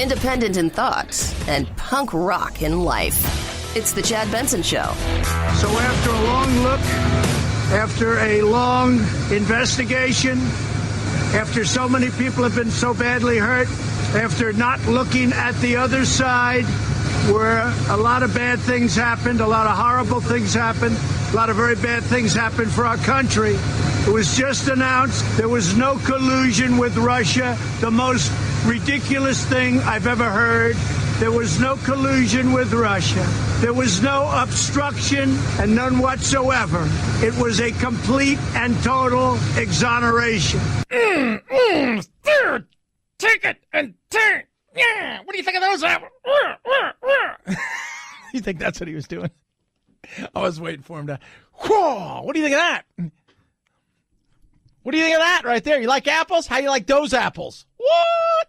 independent in thought, and punk rock in life. It's the Chad Benson Show. So after a long look, after a long investigation, after so many people have been so badly hurt, after not looking at the other side, where a lot of bad things happened, a lot of horrible things happened, a lot of very bad things happened for our country. It was just announced there was no collusion with Russia, the most ridiculous thing I've ever heard. There was no collusion with Russia. There was no obstruction and none whatsoever. It was a complete and total exoneration. Take it and turn. Yeah. What do you think of those apples? You think that's what he was doing? I was waiting for him to. Whoa! What do you think of that? What do you think of that right there? You like apples? How you like those apples? What?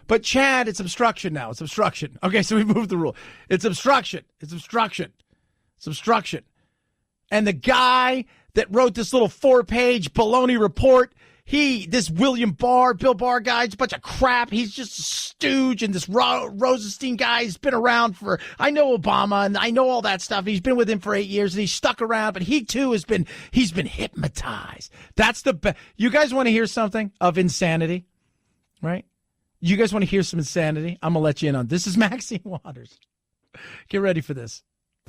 But Chad, it's obstruction now. It's obstruction. Okay, so we moved the rule. It's obstruction. It's obstruction. It's obstruction. And the guy that wrote this little 4-page baloney report, this Bill Barr guy, it's a bunch of crap. He's just a stooge, and this Rosenstein guy has been around for, I know Obama, and I know all that stuff. He's been with him for 8 years, and he's stuck around, but he too he's been hypnotized. That's the best. You guys want to hear something of insanity, right? You guys want to hear some insanity? I'm going to let you in on this. Is Maxine Waters. Get ready for this.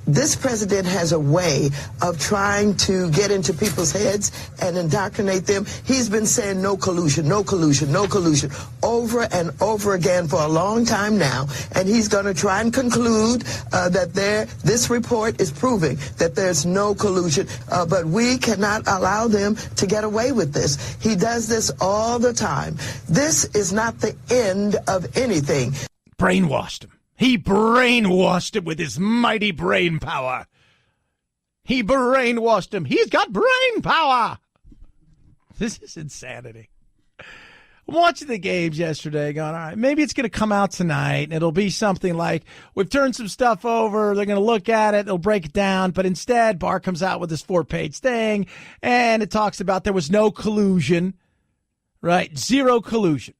This president has a way of trying to get into people's heads and indoctrinate them. He's been saying no collusion, no collusion, no collusion over and over again for a long time now. And he's going to try and conclude that this report is proving that there's no collusion. But we cannot allow them to get away with this. He does this all the time. This is not the end of anything. Brainwashed him. He brainwashed him with his mighty brain power. He brainwashed him. He's got brain power. This is insanity. I'm watching the games yesterday going, all right, maybe it's going to come out tonight, and it'll be something like, we've turned some stuff over, they're going to look at it, they'll break it down, but instead Barr comes out with this 4-page thing, and it talks about there was no collusion, right? Zero collusion.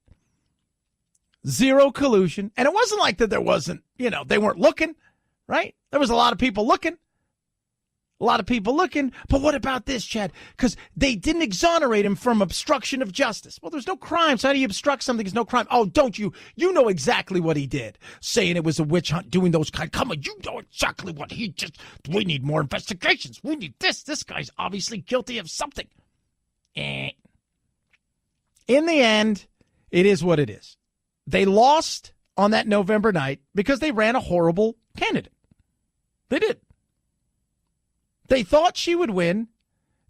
Zero collusion. And it wasn't like that there wasn't, they weren't looking, right? There was a lot of people looking. But what about this, Chad? Because they didn't exonerate him from obstruction of justice. Well, there's no crime. So how do you obstruct something? There's no crime. Oh, don't you? You know exactly what he did. Saying it was a witch hunt, doing those kind. Come on, you know exactly what he just. We need more investigations. We need this. This guy's obviously guilty of something. In the end, it is what it is. They lost on that November night because they ran a horrible candidate. They did. They thought she would win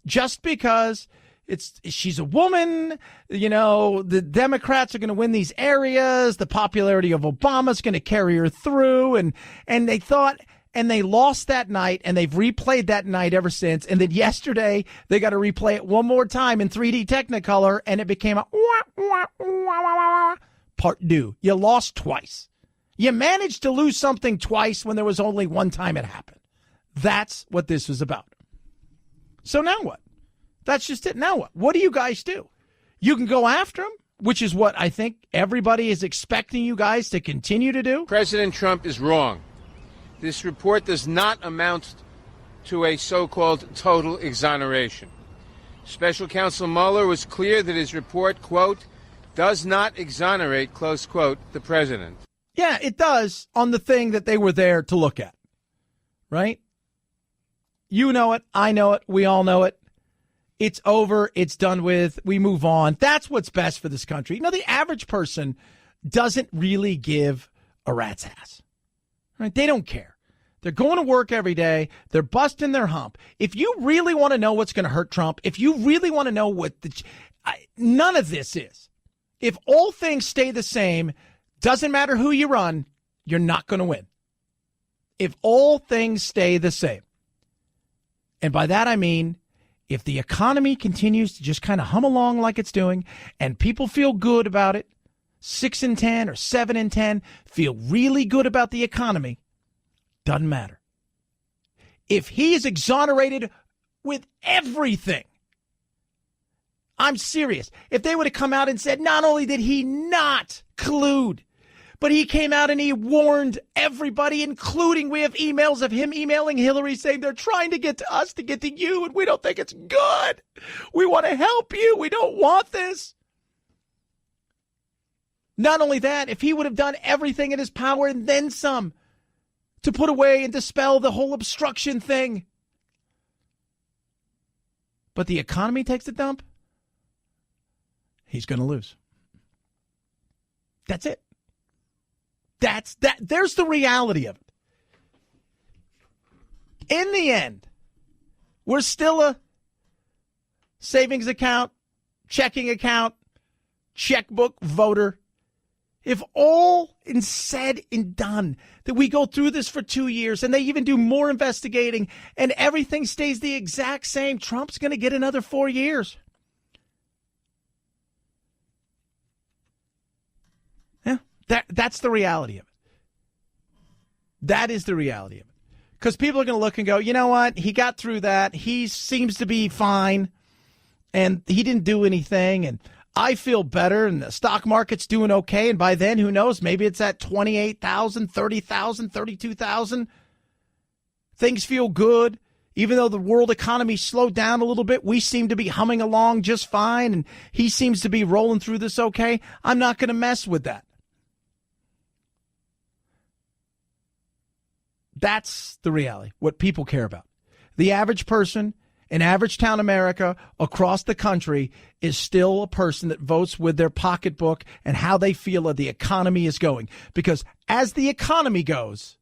just because she's a woman. The Democrats are going to win these areas. The popularity of Obama is going to carry her through. And they thought, and they lost that night, and they've replayed that night ever since. And then yesterday, they got to replay it one more time in 3D Technicolor, and it became a part due. You lost twice. You managed to lose something twice when there was only one time it happened. That's what this was about. So now what? That's just it. Now what? What do you guys do? You can go after him, which is what I think everybody is expecting you guys to continue to do. President Trump is wrong. This report does not amount to a so-called total exoneration. Special Counsel Mueller was clear that his report, quote, does not exonerate, close quote, the president. Yeah, it does on the thing that they were there to look at, right? You know it. I know it. We all know it. It's over. It's done with. We move on. That's what's best for this country. The average person doesn't really give a rat's ass, right? They don't care. They're going to work every day. They're busting their hump. If you really want to know what's going to hurt Trump, if you really want to know none of this is. If all things stay the same, doesn't matter who you run, you're not going to win. If all things stay the same. And by that I mean, if the economy continues to just kind of hum along like it's doing, and people feel good about it, 6 in 10 or 7 in 10 feel really good about the economy, doesn't matter. If he is exonerated with everything, I'm serious. If they would have come out and said, not only did he not collude, But he came out and he warned everybody, including we have emails of him emailing Hillary saying they're trying to get to us to get to you, and we don't think it's good. We want to help you. We don't want this. Not only that, if he would have done everything in his power and then some to put away and dispel the whole obstruction thing, but the economy takes a dump, he's going to lose. That's it. There's the reality of it. In the end, we're still a savings account, checking account, checkbook voter. If all is said and done, that we go through this for 2 years and they even do more investigating and everything stays the exact same, Trump's going to get another 4 years. Yeah, that's the reality of it. That is the reality of it. Because people are going to look and go, you know what? He got through that. He seems to be fine. And he didn't do anything. And I feel better. And the stock market's doing okay. And by then, who knows? Maybe it's at 28,000, 30,000, 32,000. Things feel good. Even though the world economy slowed down a little bit, we seem to be humming along just fine. And he seems to be rolling through this okay. I'm not going to mess with that. That's the reality, what people care about. The average person in average town America across the country is still a person that votes with their pocketbook and how they feel that the economy is going. Because as the economy goes,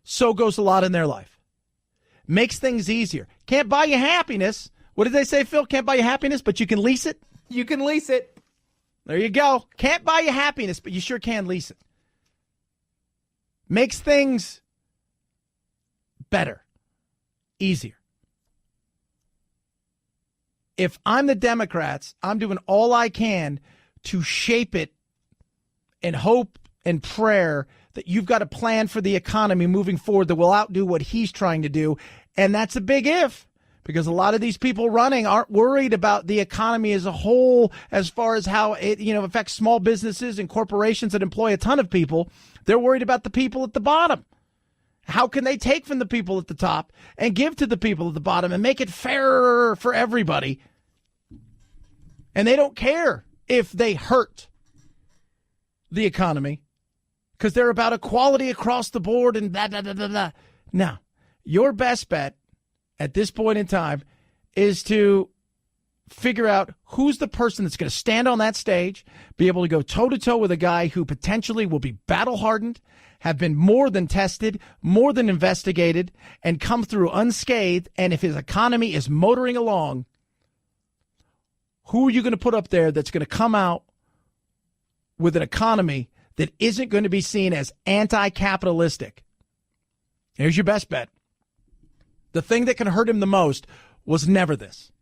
so goes a lot in their life. Makes things easier. Can't buy you happiness. What did they say, Phil? Can't buy you happiness, but you can lease it? You can lease it. There you go. Can't buy you happiness, but you sure can lease it. Makes things better, easier. If I'm the Democrats, I'm doing all I can to shape it and hope and prayer that you've got a plan for the economy moving forward that will outdo what he's trying to do. And that's a big if, because a lot of these people running aren't worried about the economy as a whole as far as how it, affects small businesses and corporations that employ a ton of people. They're worried about the people at the bottom. How can they take from the people at the top and give to the people at the bottom and make it fairer for everybody? And they don't care if they hurt the economy because they're about equality across the board and blah, blah, blah, blah, blah. Now, your best bet at this point in time is to figure out who's the person that's going to stand on that stage, be able to go toe-to-toe with a guy who potentially will be battle-hardened, have been more than tested, more than investigated, and come through unscathed. And if his economy is motoring along, who are you going to put up there that's going to come out with an economy that isn't going to be seen as anti-capitalistic? Here's your best bet. The thing that can hurt him the most was never this.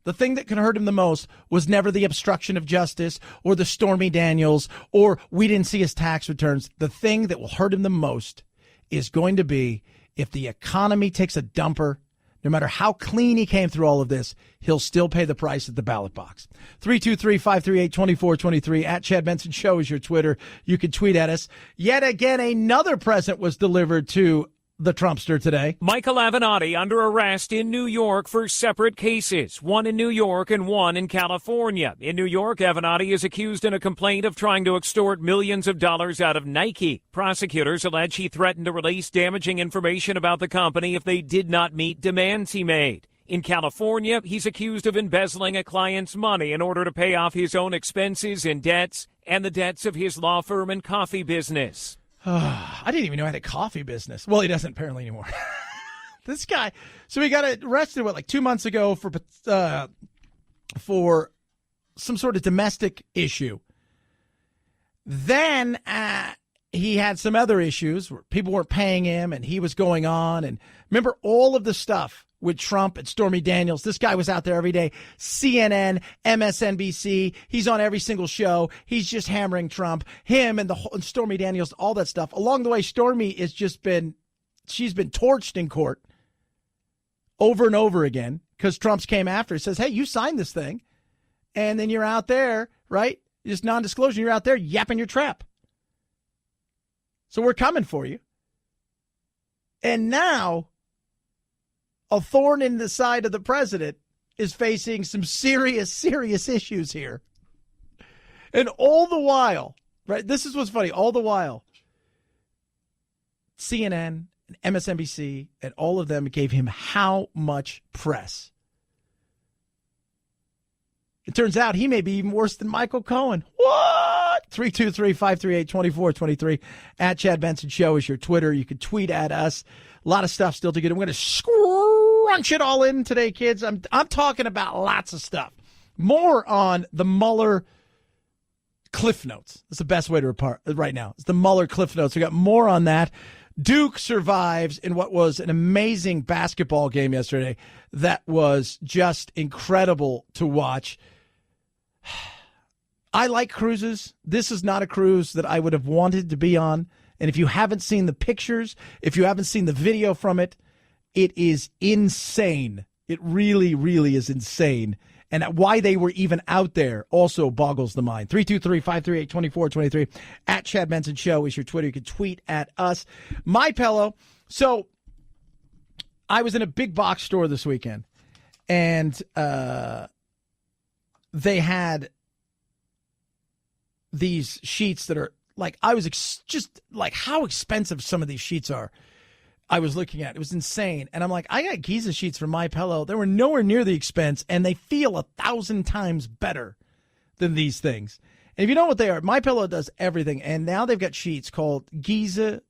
The thing that can hurt him the most was never the obstruction of justice or the Stormy Daniels or we didn't see his tax returns. The thing that will hurt him the most is going to be if the economy takes a dumper. No matter how clean he came through all of this, he'll still pay the price at the ballot box. 323-538-2423 at Chad Benson Show is your Twitter. You can tweet at us. Yet again, another present was delivered to the Trumpster today. Michael Avanatti under arrest in New York for separate cases, one in New York and one in California. In New York, Avanatti is accused in a complaint of trying to extort millions of dollars out of Nike. Prosecutors allege he threatened to release damaging information about the company if they did not meet demands he made. In California, he's accused of embezzling a client's money in order to pay off his own expenses and debts and the debts of his law firm and coffee business. I didn't even know I had a coffee business. Well, he doesn't apparently anymore. This guy. So he got arrested, 2 months ago for some sort of domestic issue. Then he had some other issues where people weren't paying him and he was going on. And remember all of the stuff with Trump and Stormy Daniels. This guy was out there every day. CNN, MSNBC. He's on every single show. He's just hammering Trump, him and and Stormy Daniels, all that stuff. Along the way, Stormy she's been torched in court over and over again because Trump's came after. He says, hey, you signed this thing. And then you're out there, right? Just non-disclosure. You're out there yapping your trap. So we're coming for you. And now a thorn in the side of the president is facing some serious, serious issues here. And all the while, right, this is what's funny, all the while, CNN and MSNBC and all of them gave him how much press? It turns out he may be even worse than Michael Cohen. What? 323-538-2423. At Chad Benson Show is your Twitter. You can tweet at us. A lot of stuff still to get. I'm going to scrunch it all in today, kids. I'm talking about lots of stuff. More on the Mueller Cliff Notes. That's the best way to report right now. It's the Mueller Cliff Notes. We got more on that. Duke survives in what was an amazing basketball game yesterday that was just incredible to watch. I like cruises. This is not a cruise that I would have wanted to be on. And if you haven't seen the pictures, if you haven't seen the video from it, it is insane. It really, really is insane. And why they were even out there also boggles the mind. 323-538-2423. At Chad Benson Show is your Twitter. You can tweet at us. MyPillow. So I was in a big box store this weekend, and they had these sheets that are like, I was just like how expensive some of these sheets are. I was looking at it was insane, and I'm like, I got Giza sheets from MyPillow. They were nowhere near the expense, and they feel 1,000 times better than these things. And if you know what they are, MyPillow does everything, and now they've got sheets called Giza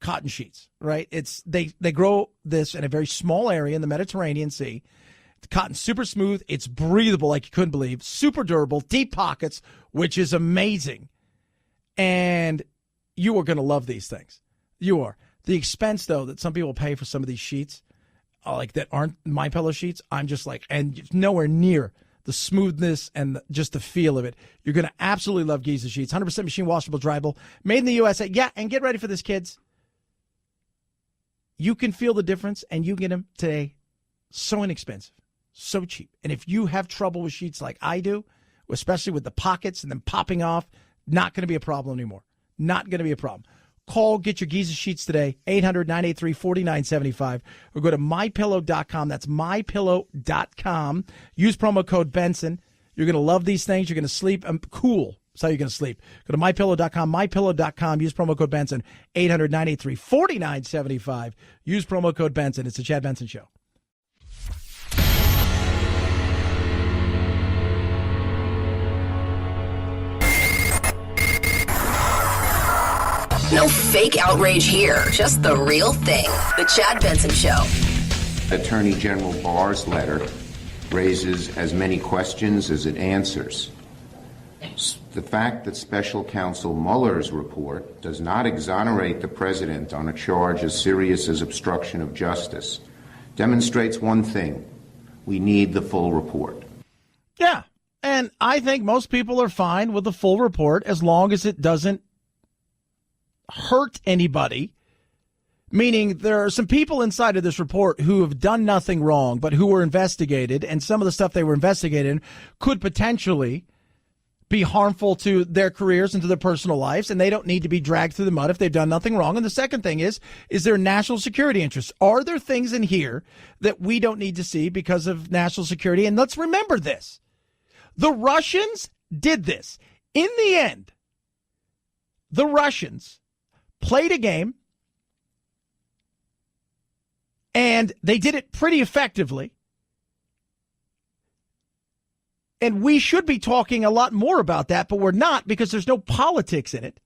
cotton sheets. Right? It's they grow this in a very small area in the Mediterranean Sea. The cotton's super smooth. It's breathable like you couldn't believe. Super durable, deep pockets, which is amazing. And you are going to love these things. You are. The expense, though, that some people pay for some of these sheets, like that aren't MyPillow sheets, I'm just like, and nowhere near the smoothness and just the feel of it. You're going to absolutely love Giza sheets. 100% machine washable, dryable, made in the USA. Yeah, and get ready for this, kids. You can feel the difference, and you get them today so inexpensive, so cheap. And if you have trouble with sheets like I do, especially with the pockets and them popping off, not going to be a problem anymore. Not going to be a problem. Call, get your Giza sheets today, 800-983-4975, or go to MyPillow.com. That's MyPillow.com. Use promo code Benson. You're going to love these things. You're going to sleep cool. That's how you're going to sleep. Go to MyPillow.com, MyPillow.com. Use promo code Benson, 800-983-4975. Use promo code Benson. It's the Chad Benson Show. No fake outrage here, just the real thing. The Chad Benson Show. Attorney General Barr's letter raises as many questions as it answers. The fact that Special Counsel Mueller's report does not exonerate the president on a charge as serious as obstruction of justice demonstrates one thing: we need the full report. Yeah, and I think most people are fine with the full report as long as it doesn't hurt anybody, meaning there are some people inside of this report who have done nothing wrong but who were investigated, and some of the stuff they were investigated in could potentially be harmful to their careers and to their personal lives, and they don't need to be dragged through the mud if they've done nothing wrong. And the second thing is there national security interests? Are there things in here that we don't need to see because of national security? And let's remember this. The Russians did this. In the end, the Russians played a game, and they did it pretty effectively. And we should be talking a lot more about that, but we're not because there's no politics in it.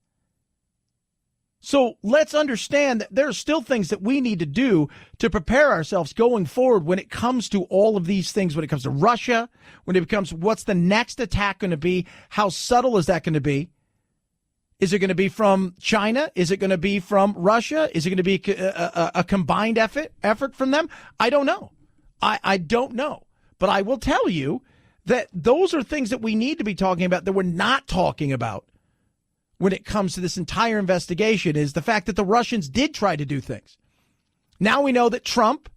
So let's understand that there are still things that we need to do to prepare ourselves going forward when it comes to all of these things, when it comes to Russia, when it becomes what's the next attack going to be, how subtle is that going to be? Is it going to be from China? Is it going to be from Russia? Is it going to be a combined effort from them? I don't know. I don't know. But I will tell you that those are things that we need to be talking about that we're not talking about when it comes to this entire investigation, is the fact that the Russians did try to do things. Now we know that Trump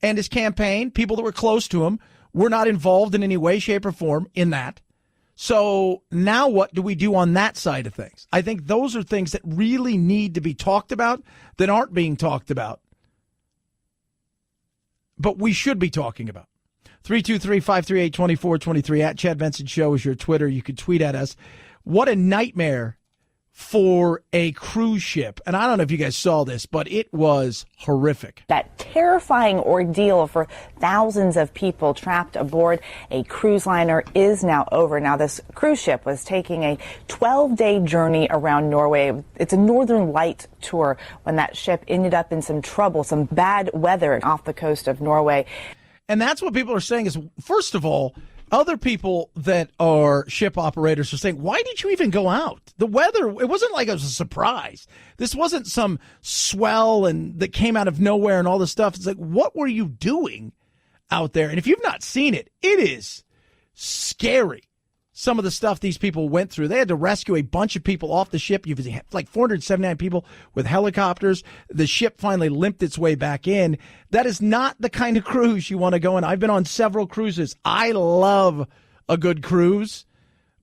and his campaign, people that were close to him, were not involved in any way, shape, or form in that. So now what do we do on that side of things? I think those are things that really need to be talked about that aren't being talked about, but we should be talking about. 323-538-2423 at Chad Benson Show is your Twitter. You can tweet at us. What a nightmare for a cruise ship. And I don't know if you guys saw this, but it was horrific. That terrifying ordeal for thousands of people trapped aboard a cruise liner is now over. Now, this cruise ship was taking a 12-day journey around Norway. It's a Northern Light tour when that ship ended up in some trouble, some bad weather off the coast of Norway. And that's what people are saying is, first of all, other people that are ship operators are saying, why did you even go out? The weather, it wasn't like it was a surprise. This wasn't some swell and that came out of nowhere and all this stuff. It's like, what were you doing out there? And if you've not seen it, it is scary. Some of the stuff these people went through. They had to rescue a bunch of people off the ship. You've had like 479 people with helicopters. The ship finally limped its way back in. That is not the kind of cruise you want to go on. I've been on several cruises. I love a good cruise,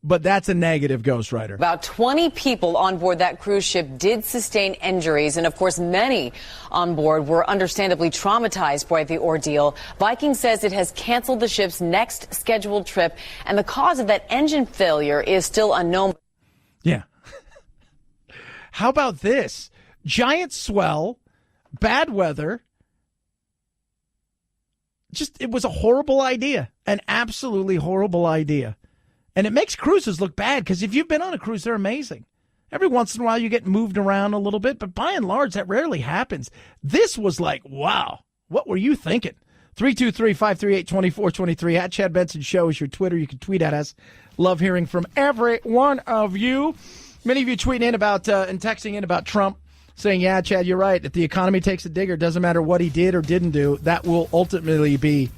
but that's a negative, Ghost Rider. About 20 people on board that cruise ship did sustain injuries, and of course many on board were understandably traumatized by the ordeal. Viking says it has canceled the ship's next scheduled trip, and the cause of that engine failure is still unknown. Yeah. How about this? Giant swell, bad weather. It was a horrible idea, an absolutely horrible idea. And it makes cruises look bad because if you've been on a cruise, they're amazing. Every once in a while, you get moved around a little bit, but by and large, that rarely happens. This was like, wow, what were you thinking? 323-538-2423 at Chad Benson Show is your Twitter. You can tweet at us. Love hearing from every one of you. Many of you tweeting in about and texting in about Trump, saying, yeah, Chad, you're right. If the economy takes a digger, it doesn't matter what he did or didn't do. That will ultimately be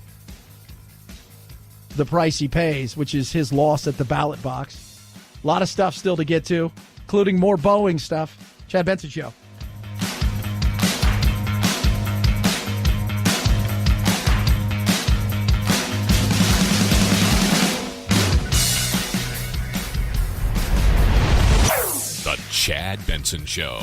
the price he pays, which is his loss at the ballot box. A lot of stuff still to get to, including more Boeing stuff. Chad Benson Show. The Chad Benson Show.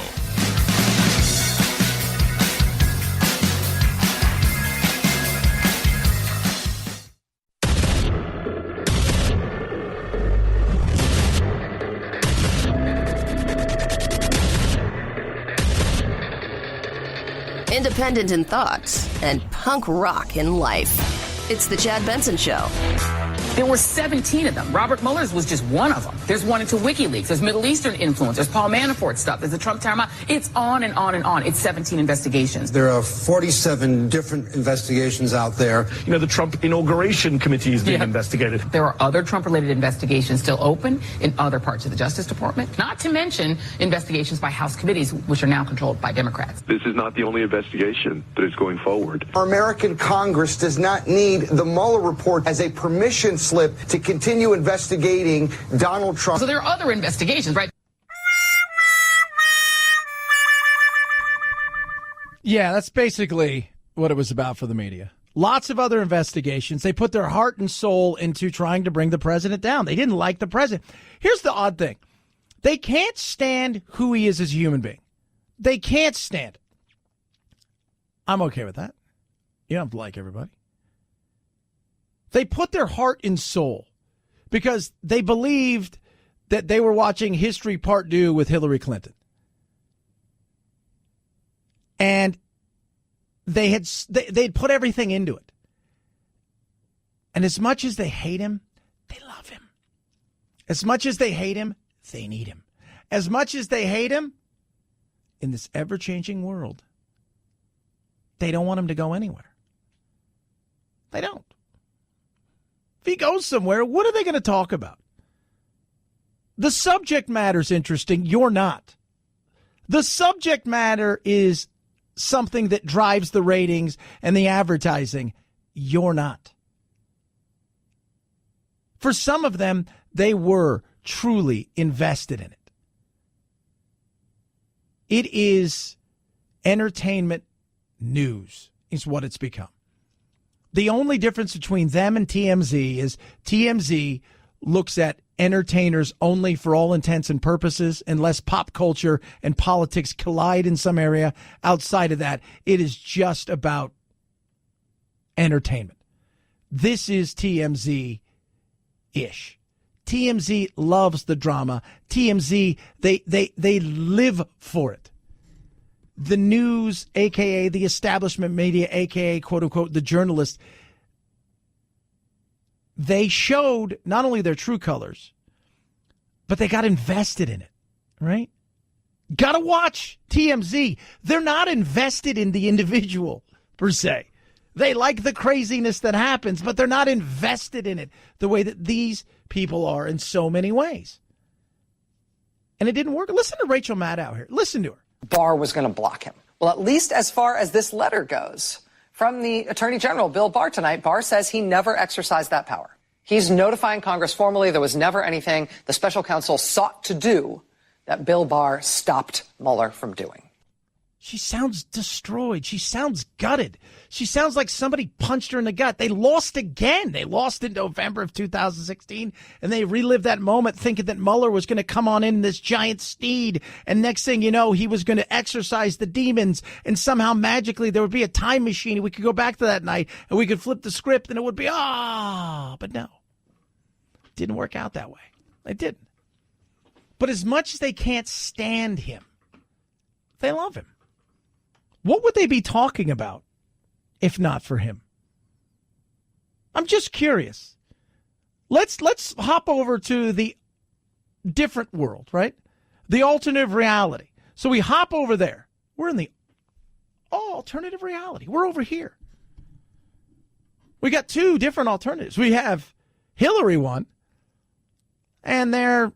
Independent in thoughts and punk rock in life. It's the Chad Benson Show. There were 17 of them. Robert Mueller's was just one of them. There's one into WikiLeaks. There's Middle Eastern influence. There's Paul Manafort stuff. There's the Trump Tower. It's on and on and on. It's 17 investigations. There are 47 different investigations out there. You know, the Trump inauguration committee is being investigated. There are other Trump-related investigations still open in other parts of the Justice Department, not to mention investigations by House committees, which are now controlled by Democrats. This is not the only investigation that is going forward. Our American Congress does not need the Mueller report as a permission slip to continue investigating Donald Trump. So there are other investigations, right? Yeah, that's basically what it was about for the media. Lots of other investigations. They put their heart and soul into trying to bring the president down. They didn't like the president. Here's the odd thing. They can't stand who he is as a human being. They can't stand it. I'm okay with that. You don't have to like everybody. They put their heart and soul because they believed that they were watching History Part 2 with Hillary Clinton. And they'd put everything into it. And as much as they hate him, they love him. As much as they hate him, they need him. As much as they hate him, in this ever-changing world, they don't want him to go anywhere. They don't. If he goes somewhere, what are they going to talk about? The subject matter's interesting. You're not. The subject matter is something that drives the ratings and the advertising. You're not. For some of them, they were truly invested in it. It is entertainment news is what it's become. The only difference between them and TMZ is TMZ looks at entertainers only for all intents and purposes, unless pop culture and politics collide in some area. Outside of that, it is just about entertainment. This is TMZ-ish. TMZ loves the drama. TMZ, they live for it. The news, a.k.a. the establishment media, a.k.a. quote-unquote the journalists, they showed not only their true colors, but they got invested in it, right? Got to watch TMZ. They're not invested in the individual, per se. They like the craziness that happens, but they're not invested in it the way that these people are in so many ways. And it didn't work. Listen to Rachel Maddow here. Listen to her. Barr was going to block him. Well, at least as far as this letter goes, from the Attorney General, Bill Barr, tonight, Barr says he never exercised that power. He's notifying Congress formally. There was never anything the special counsel sought to do that Bill Barr stopped Mueller from doing. She sounds destroyed. She sounds gutted. She sounds like somebody punched her in the gut. They lost again. They lost in November of 2016, and they relived that moment thinking that Mueller was going to come on in this giant steed, and next thing you know, he was going to exorcise the demons, and somehow magically there would be a time machine, and we could go back to that night, and we could flip the script, and it would be, but no. It didn't work out that way. It didn't. But as much as they can't stand him, they love him. What would they be talking about if not for him? I'm just curious. Let's hop over to the different world, right? The alternative reality. So we hop over there. We're in the alternative reality. We're over here. We got two different alternatives. We have Hillary one, and they're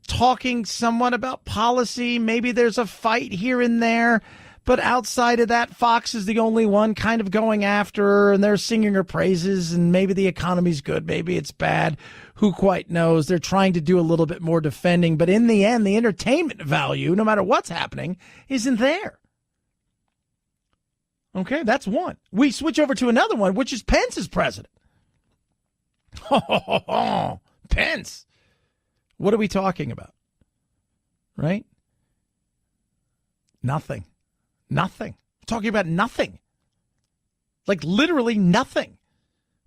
talking somewhat about policy. Maybe there's a fight here and there. But outside of that, Fox is the only one kind of going after her, and they're singing her praises, and maybe the economy's good, maybe it's bad. Who quite knows? They're trying to do a little bit more defending, but in the end, the entertainment value, no matter what's happening, isn't there. Okay, that's one. We switch over to another one, which is Pence as president. Pence. What are we talking about? Right? Nothing. Nothing. We're talking about nothing. Like literally nothing.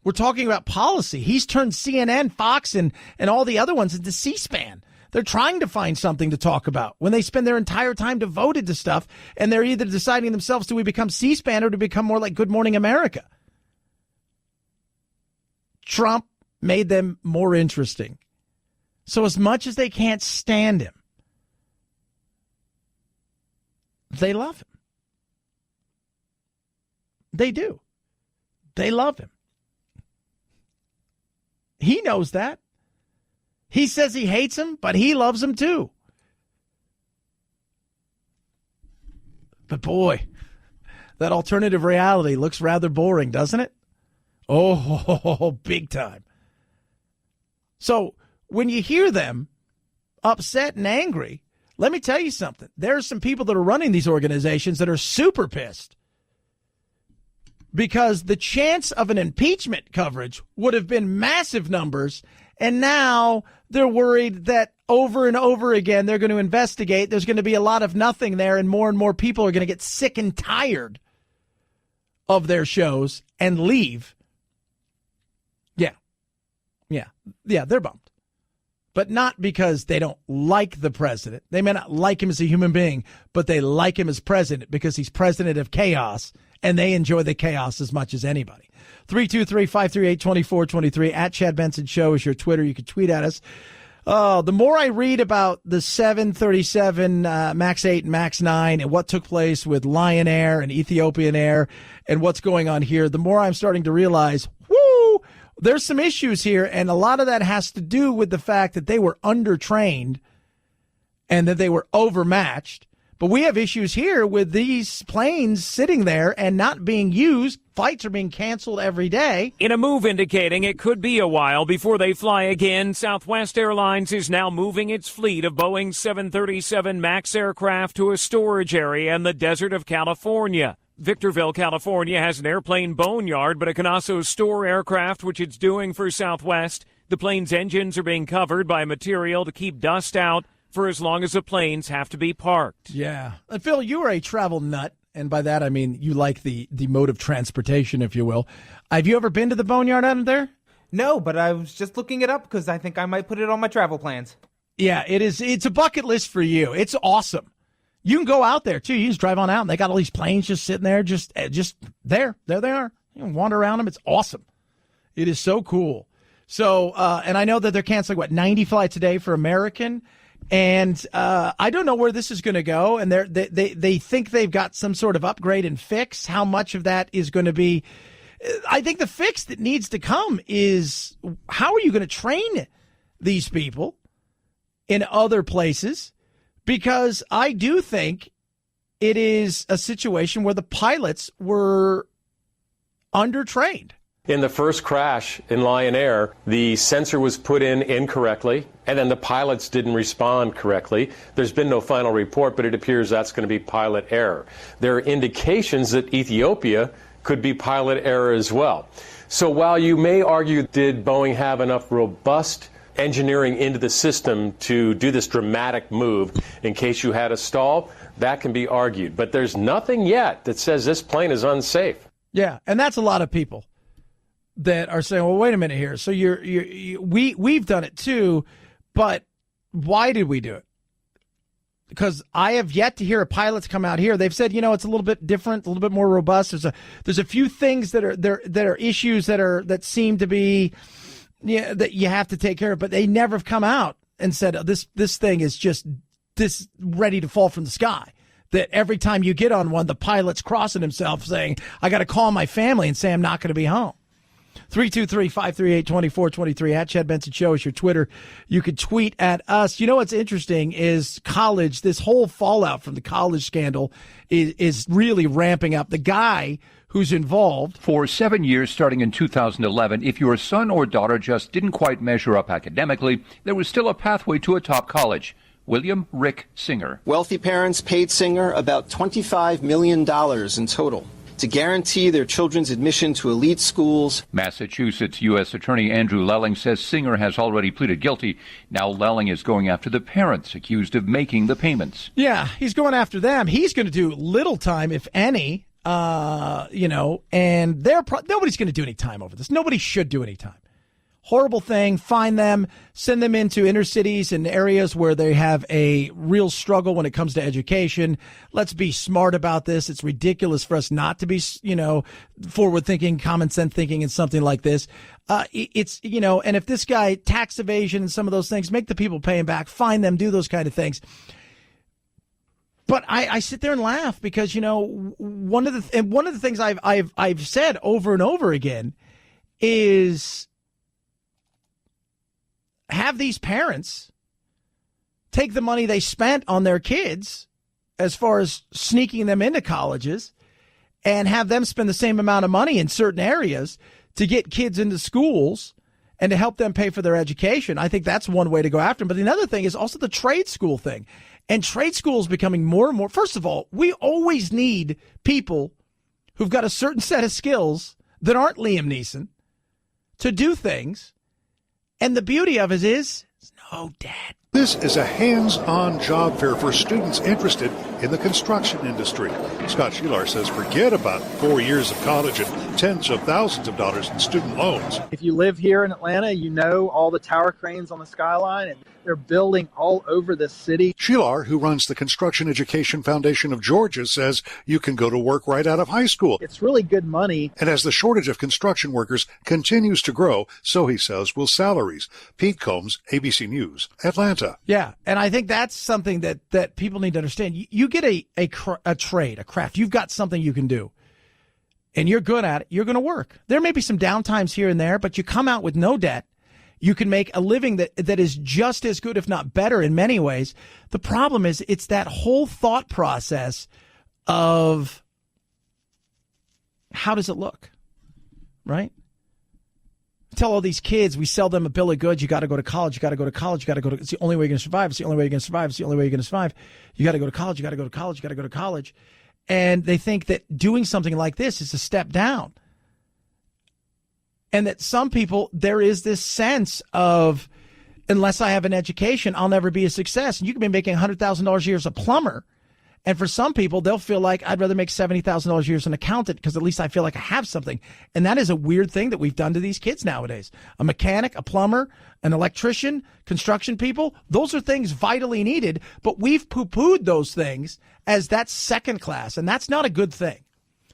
We're talking about policy. He's turned CNN, Fox, and all the other ones into C-SPAN. They're trying to find something to talk about when they spend their entire time devoted to stuff, and they're either deciding themselves, do we become C-SPAN or to become more like Good Morning America? Trump made them more interesting. So as much as they can't stand him, they love him. They do. They love him. He knows that. He says he hates him, but he loves him too. But boy, that alternative reality looks rather boring, doesn't it? Oh, big time. So when you hear them upset and angry, let me tell you something. There are some people that are running these organizations that are super pissed because the chance of an impeachment coverage would have been massive numbers, and now they're worried that over and over again they're going to investigate. There's going to be a lot of nothing there, and more people are going to get sick and tired of their shows and leave. Yeah, they're bummed. But not because they don't like the president. They may not like him as a human being, but they like him as president because he's president of chaos, and they enjoy the chaos as much as anybody. 323-538-2423 at Chad Benson Show is your Twitter. You can tweet at us. The more I read about the 737 MAX 8 and MAX 9 and what took place with Lion Air and Ethiopian Air and what's going on here, the more I'm starting to realize, there's some issues here, and a lot of that has to do with the fact that they were undertrained and that they were overmatched. But we have issues here with these planes sitting there and not being used. Flights are being canceled every day. In a move indicating it could be a while before they fly again, Southwest Airlines is now moving its fleet of Boeing 737 MAX aircraft to a storage area in the desert of California. Victorville, California has an airplane boneyard, but it can also store aircraft, which it's doing for Southwest. The plane's engines are being covered by material to keep dust out for as long as the planes have to be parked. Yeah. And Phil, you are a travel nut, and by that I mean you like the mode of transportation, if you will. Have you ever been to the Boneyard out there? No, but I was just looking it up because I think I might put it on my travel plans. Yeah, it is. It's a bucket list for you. It's awesome. You can go out there, too. You just drive on out, and they got all these planes just sitting there, just there. There they are. You can wander around them. It's awesome. It is so cool. So, and I know that they're canceling, 90 flights a day for American, and I don't know where this is going to go, and they think they've got some sort of upgrade and fix. How much of that is going to be? I think the fix that needs to come is, how are you going to train these people in other places? Because I do think it is a situation where the pilots were undertrained. In the first crash in Lion Air, the sensor was put in incorrectly, and then the pilots didn't respond correctly. There's been no final report, but it appears that's going to be pilot error. There are indications that Ethiopia could be pilot error as well. So while you may argue, did Boeing have enough robust engineering into the system to do this dramatic move in case you had a stall, that can be argued. But there's nothing yet that says this plane is unsafe. Yeah, and that's a lot of people that are saying, well, wait a minute here. So we've done it too, but why did we do it? Because I have yet to hear a pilot's come out here. They've said, it's a little bit different, a little bit more robust. There's a few things that are issues that seem to be, that you have to take care of, but they never have come out and said, this thing is just this ready to fall from the sky. That every time you get on one, the pilot's crossing himself saying, I got to call my family and say I'm not going to be home. 323-538-2423 at Chad Benson Show is your Twitter. You could tweet at us. You know what's interesting is college. This whole fallout from the college scandal is really ramping up. The guy who's involved. For 7 years, starting in 2011, if your son or daughter just didn't quite measure up academically, there was still a pathway to a top college. William Rick Singer. Wealthy parents paid Singer about $25 million in total to guarantee their children's admission to elite schools. Massachusetts U.S. Attorney Andrew Lelling says Singer has already pleaded guilty. Now Lelling is going after the parents accused of making the payments. Yeah, he's going after them. He's going to do little time, if any, and nobody's going to do any time over this. Nobody should do any time. Horrible thing. Find them, send them into inner cities and areas where they have a real struggle when it comes to education. Let's be smart about this. It's ridiculous for us not to be, forward thinking, common sense thinking in something like this. And if this guy, tax evasion and some of those things, make the people pay him back, find them, do those kind of things. But I sit there and laugh because, one of the things I've said over and over again is, have these parents take the money they spent on their kids as far as sneaking them into colleges and have them spend the same amount of money in certain areas to get kids into schools and to help them pay for their education. I think that's one way to go after them. But another thing is also the trade school thing. And trade school is becoming more and more. First of all, we always need people who've got a certain set of skills that aren't Liam Neeson to do things. And the beauty of it is no debt. This is a hands-on job fair for students interested in the construction industry. Scott Shelar says forget about 4 years of college and tens of thousands of dollars in student loans. If you live here in Atlanta, you know all the tower cranes on the skyline, and they're building all over the city. Shelar, who runs the Construction Education Foundation of Georgia, says you can go to work right out of high school. It's really good money. And as the shortage of construction workers continues to grow, so he says will salaries. Pete Combs, ABC News, Atlanta. Yeah, and I think that's something that people need to understand. You get a trade, a craft. You've got something you can do, and you're good at it. You're going to work. There may be some downtimes here and there, but you come out with no debt. You can make a living that is just as good, if not better, in many ways. The problem is it's that whole thought process of how does it look, right? Tell all these kids, we sell them a bill of goods. You got to go to college. You got to go to college. You got to go to. It's the only way you're going to survive. It's the only way you're going to survive. It's the only way you're going to survive. You got to go to college. You got to go to college. You got to go to college. And they think that doing something like this is a step down. And that some people, there is this sense of, unless I have an education, I'll never be a success. And you can be making $100,000 a year as a plumber. And for some people, they'll feel like I'd rather make $70,000 a year as an accountant because at least I feel like I have something. And that is a weird thing that we've done to these kids nowadays. A mechanic, a plumber, an electrician, construction people, those are things vitally needed, but we've poo-pooed those things as that's second class, and that's not a good thing.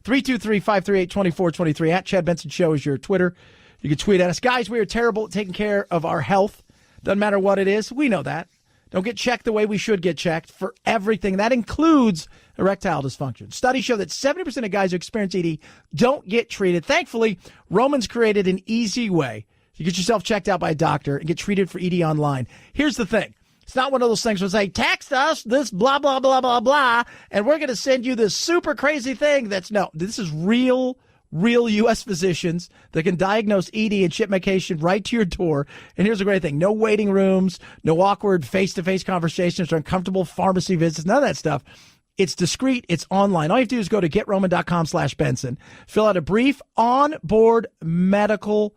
323-538-2423 at Chad Benson Show is your Twitter. You can tweet at us. Guys, we are terrible at taking care of our health. Doesn't matter what it is. We know that. Don't get checked the way we should get checked for everything. That includes erectile dysfunction. Studies show that 70% of guys who experience ED don't get treated. Thankfully, Roman's created an easy way to get yourself checked out by a doctor and get treated for ED online. Here's the thing. It's not one of those things where say, text us this blah, blah, blah, blah, blah, and we're going to send you this super crazy thing. This is real U.S. physicians that can diagnose ED and ship medication right to your door. And here's the great thing. No waiting rooms, no awkward face-to-face conversations or uncomfortable pharmacy visits, none of that stuff. It's discreet. It's online. All you have to do is go to GetRoman.com/Benson, fill out a brief on-board medical,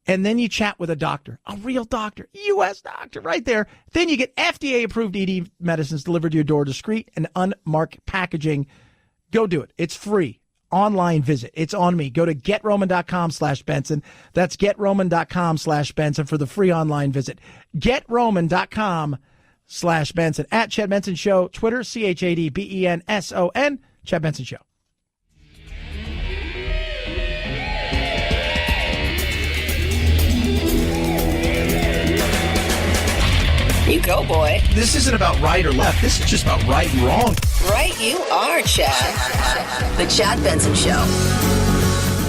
and then you chat with a doctor, a real doctor, U.S. doctor right there. Then you get FDA-approved ED medicines delivered to your door, discreet and unmarked packaging. Go do it. It's free. Online visit. It's on me. Go to GetRoman.com/Benson. That's GetRoman.com/Benson for the free online visit. GetRoman.com/Benson. At Chad Benson Show, Twitter, ChadBenson. Chad Benson Show. You go, boy. This isn't about right or left. This is just about right and wrong. Right you are, Chad. The Chad Benson Show.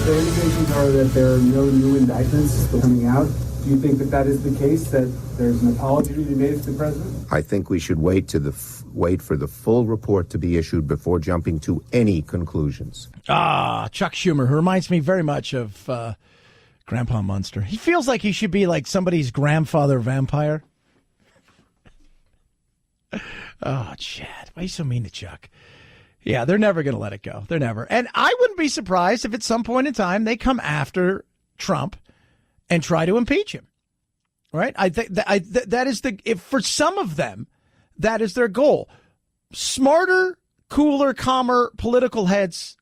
The indications are that there are no new indictments coming out. Do you think that is the case, that there's an apology to be made to the president? I think we should wait for the full report to be issued before jumping to any conclusions. Chuck Schumer, who reminds me very much of Grandpa Munster. He feels like he should be like somebody's grandfather vampire. Oh, Chad, why are you so mean to Chuck? Yeah, they're never going to let it go. They're never. And I wouldn't be surprised if at some point in time they come after Trump and try to impeach him. Right? I think that is if for some of them, that is their goal. Smarter, cooler, calmer political heads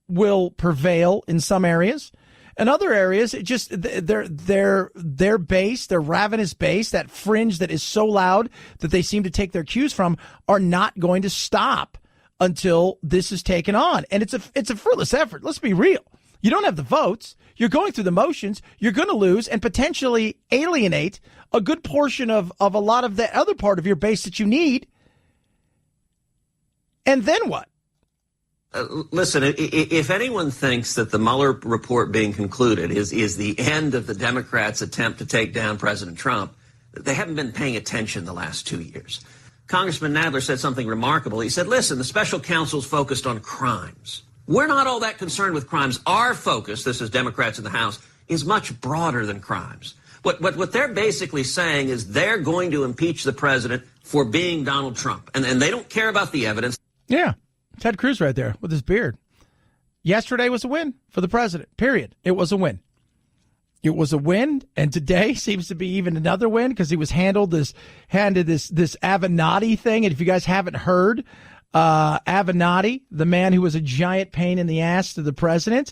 will prevail in some areas. In other areas, it just their base, their ravenous base, that fringe that is so loud that they seem to take their cues from, are not going to stop until this is taken on. And it's a fruitless effort. Let's be real. You don't have the votes. You're going through the motions. You're going to lose and potentially alienate a good portion of a lot of that other part of your base that you need. And then what? Listen, if anyone thinks that the Mueller report being concluded is the end of the Democrats' attempt to take down President Trump, they haven't been paying attention the last 2 years. Congressman Nadler said something remarkable. He said, listen, the special counsel's focused on crimes. We're not all that concerned with crimes. Our focus, this is Democrats in the House, is much broader than crimes. What they're basically saying is they're going to impeach the president for being Donald Trump, and they don't care about the evidence. Yeah. Ted Cruz right there with his beard. Yesterday was a win for the president, period. It was a win. It was a win, and today seems to be even another win because he was handed this Avanatti thing. And if you guys haven't heard, Avanatti, the man who was a giant pain in the ass to the president,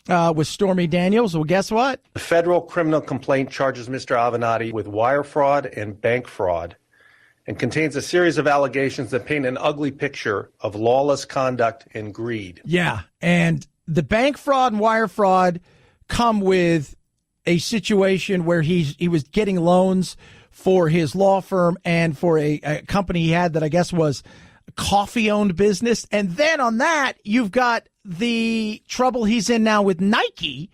with Stormy Daniels. Well, guess what? The federal criminal complaint charges Mr. Avanatti with wire fraud and bank fraud, and contains a series of allegations that paint an ugly picture of lawless conduct and greed. Yeah, and the bank fraud and wire fraud come with a situation where he was getting loans for his law firm and for a company he had that I guess was a coffee-owned business. And then on that, you've got the trouble he's in now with Nike,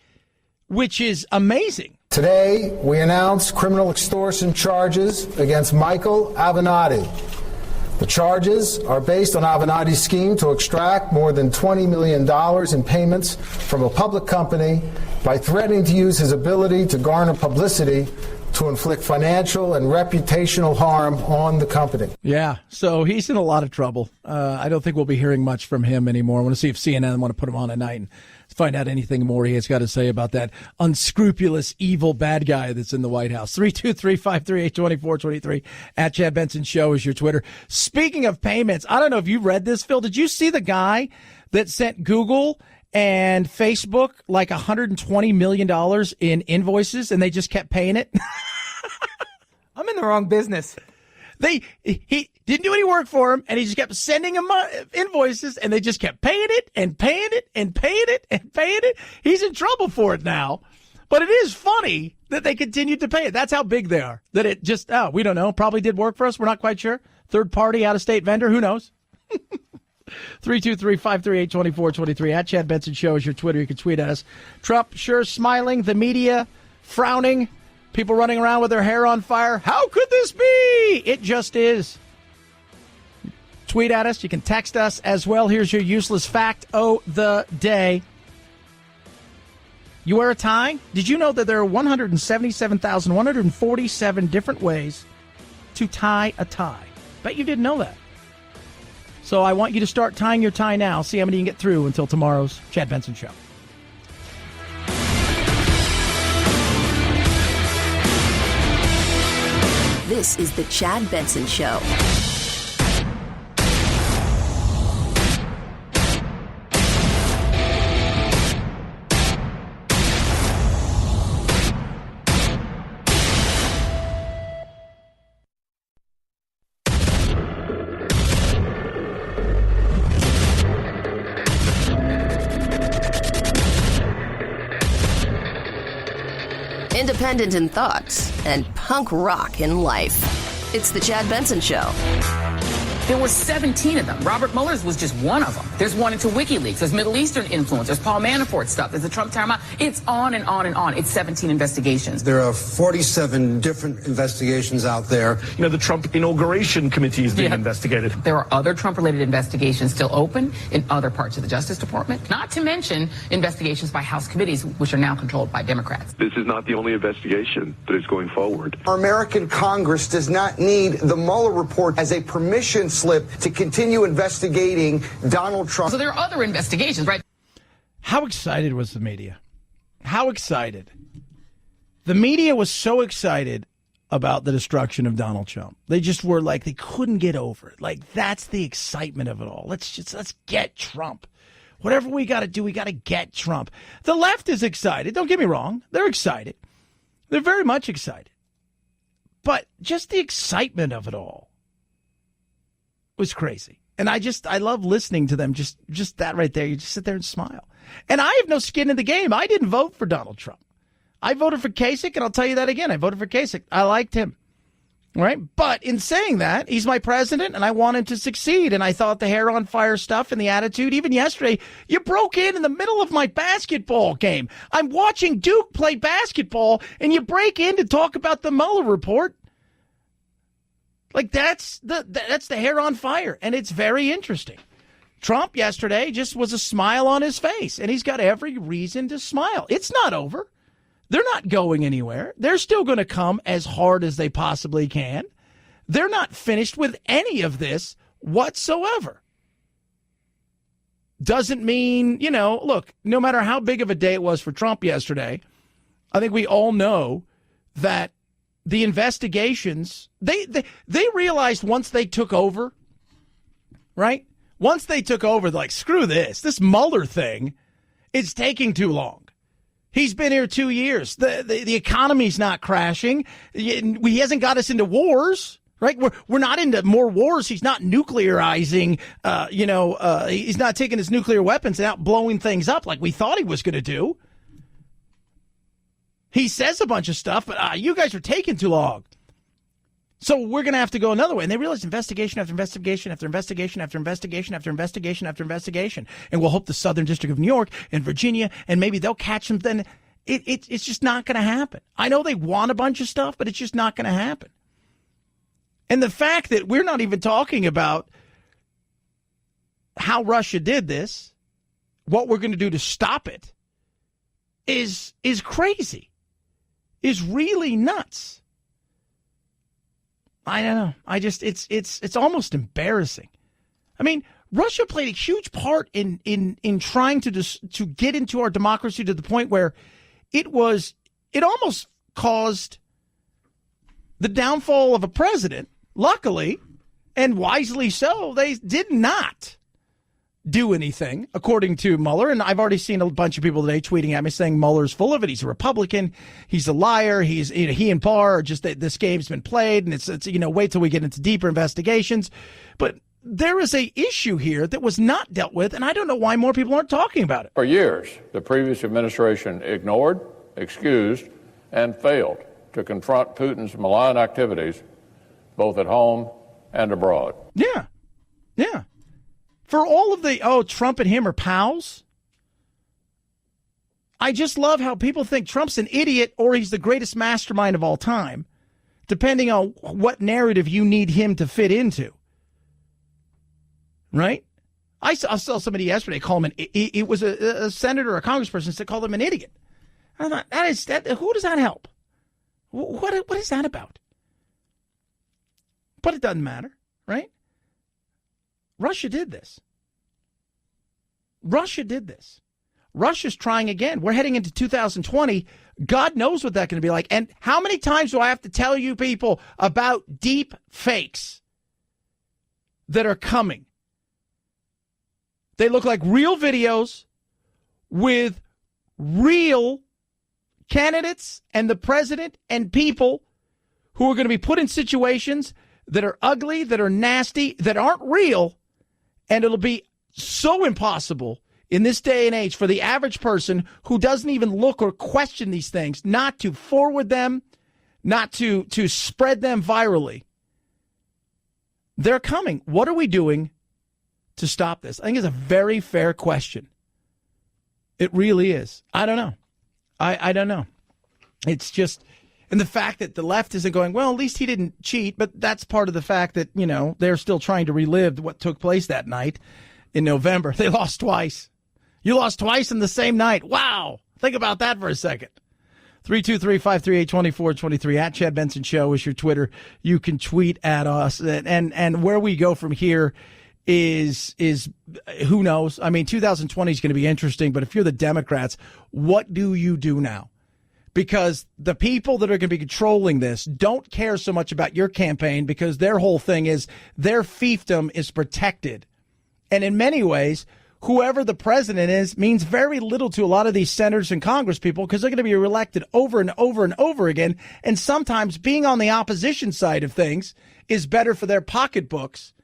which is amazing. Today, we announce criminal extortion charges against Michael Avanatti. The charges are based on Avanatti's scheme to extract more than $20 million in payments from a public company by threatening to use his ability to garner publicity to inflict financial and reputational harm on the company. Yeah, so he's in a lot of trouble. I don't think we'll be hearing much from him anymore. I want to see if CNN want to put him on at night and find out anything more he has got to say about that unscrupulous, evil, bad guy that's in the White House. 323-538-2423 at Chad Benson Show is your Twitter. Speaking of payments, I don't know if you read this, Phil. Did you see the guy that sent Google and Facebook like $120 million in invoices and they just kept paying it? I'm in the wrong business. He didn't do any work for him, and he just kept sending him invoices, and they just kept paying it and paying it and paying it and paying it. He's in trouble for it now. But it is funny that they continued to pay it. That's how big they are. That it just, we don't know, probably did work for us. We're not quite sure. Third party, out-of-state vendor, who knows? 323-538-2423 at Chad Benson Show is your Twitter. You can tweet at us. Trump sure smiling, the media frowning, people running around with their hair on fire. How could this be? It just is. Tweet at us. You can text us as well. Here's your useless fact of the day. You wear a tie? Did you know that there are 177,147 different ways to tie a tie? Bet you didn't know that. So I want you to start tying your tie now. See how many you can get through until tomorrow's Chad Benson Show. This is the Chad Benson Show. Independent in thoughts and punk rock in life. It's the Chad Benson Show. There were 17 of them. Robert Mueller's was just one of them. There's one into WikiLeaks. There's Middle Eastern influence. There's Paul Manafort stuff. There's the Trump Tower. It's on and on and on. It's 17 investigations. There are 47 different investigations out there. You know, the Trump inauguration committee is being investigated. There are other Trump-related investigations still open in other parts of the Justice Department, not to mention investigations by House committees, which are now controlled by Democrats. This is not the only investigation that is going forward. Our American Congress does not need the Mueller report as a permission slip to continue investigating Donald Trump. So there are other investigations, right? How excited was the media? How excited? The media was so excited about the destruction of Donald Trump. They just were like, they couldn't get over it. Like, that's the excitement of it all. Let's get Trump. Whatever we got to do, we got to get Trump. The left is excited. Don't get me wrong. They're excited. They're very much excited. But just the excitement of it all was crazy. And I love listening to them. Just that right there. You just sit there and smile. And I have no skin in the game. I didn't vote for Donald Trump. I voted for Kasich, and I'll tell you that again. I voted for Kasich. I liked him. All right? But in saying that, he's my president, and I want him to succeed. And I thought the hair on fire stuff and the attitude, even yesterday, you broke in the middle of my basketball game. I'm watching Duke play basketball, and you break in to talk about the Mueller report. Like, that's the hair on fire, and it's very interesting. Trump yesterday just was a smile on his face, and he's got every reason to smile. It's not over. They're not going anywhere. They're still going to come as hard as they possibly can. They're not finished with any of this whatsoever. Doesn't mean, look, no matter how big of a day it was for Trump yesterday, I think we all know that the investigations, they realized once they took over, right? Once they took over, they're like, screw this Mueller thing, it's taking too long. He's been here 2 years. The economy's not crashing. He hasn't got us into wars, right? We're not into more wars. He's not nuclearizing, he's not taking his nuclear weapons and out blowing things up like we thought he was going to do. He says a bunch of stuff, but you guys are taking too long. So we're going to have to go another way. And they realize investigation after investigation after investigation after investigation after investigation after investigation. And we'll hope the Southern District of New York and Virginia, and maybe they'll catch them. Then it's just not going to happen. I know they want a bunch of stuff, but it's just not going to happen. And the fact that we're not even talking about how Russia did this, what we're going to do to stop it, is crazy. Is really nuts. I don't know. It's almost embarrassing. I mean, Russia played a huge part in trying to get into our democracy to the point where it almost caused the downfall of a president. Luckily, and wisely so, they did not do anything, according to Mueller. And I've already seen a bunch of people today tweeting at me saying Mueller's full of it. He's a Republican. He's a liar. He and Barr are just, this game's been played, and it's wait till we get into deeper investigations. But there is a issue here that was not dealt with, and I don't know why more people aren't talking about it. For years, the previous administration ignored, excused, and failed to confront Putin's malign activities, both at home and abroad. Yeah. For all of the, Trump and him are pals, I just love how people think Trump's an idiot or he's the greatest mastermind of all time, depending on what narrative you need him to fit into. Right? I saw somebody yesterday call him it was a senator or a congressperson that called him an idiot. I thought, who does that help? What is that about? But it doesn't matter, right? Russia did this. Russia's trying again. We're heading into 2020. God knows what that's going to be like. And how many times do I have to tell you people about deep fakes that are coming? They look like real videos with real candidates and the president and people who are going to be put in situations that are ugly, that are nasty, that aren't real. And it'll be so impossible in this day and age for the average person who doesn't even look or question these things not to forward them, not to spread them virally. They're coming. What are we doing to stop this? I think it's a very fair question. It really is. I don't know. I don't know. It's just, and the fact that the left isn't going, well, at least he didn't cheat, but that's part of the fact that, they're still trying to relive what took place that night in November. They lost twice. You lost twice in the same night. Wow. Think about that for a second. 323-538-2423 at Chad Benson Show is your Twitter. You can tweet at us. And where we go from here is who knows? I mean, 2020 is going to be interesting, but if you're the Democrats, what do you do now? Because the people that are going to be controlling this don't care so much about your campaign because their whole thing is their fiefdom is protected. And in many ways, whoever the president is means very little to a lot of these senators and Congress people because they're going to be reelected over and over and over again. And sometimes being on the opposition side of things is better for their pocketbooks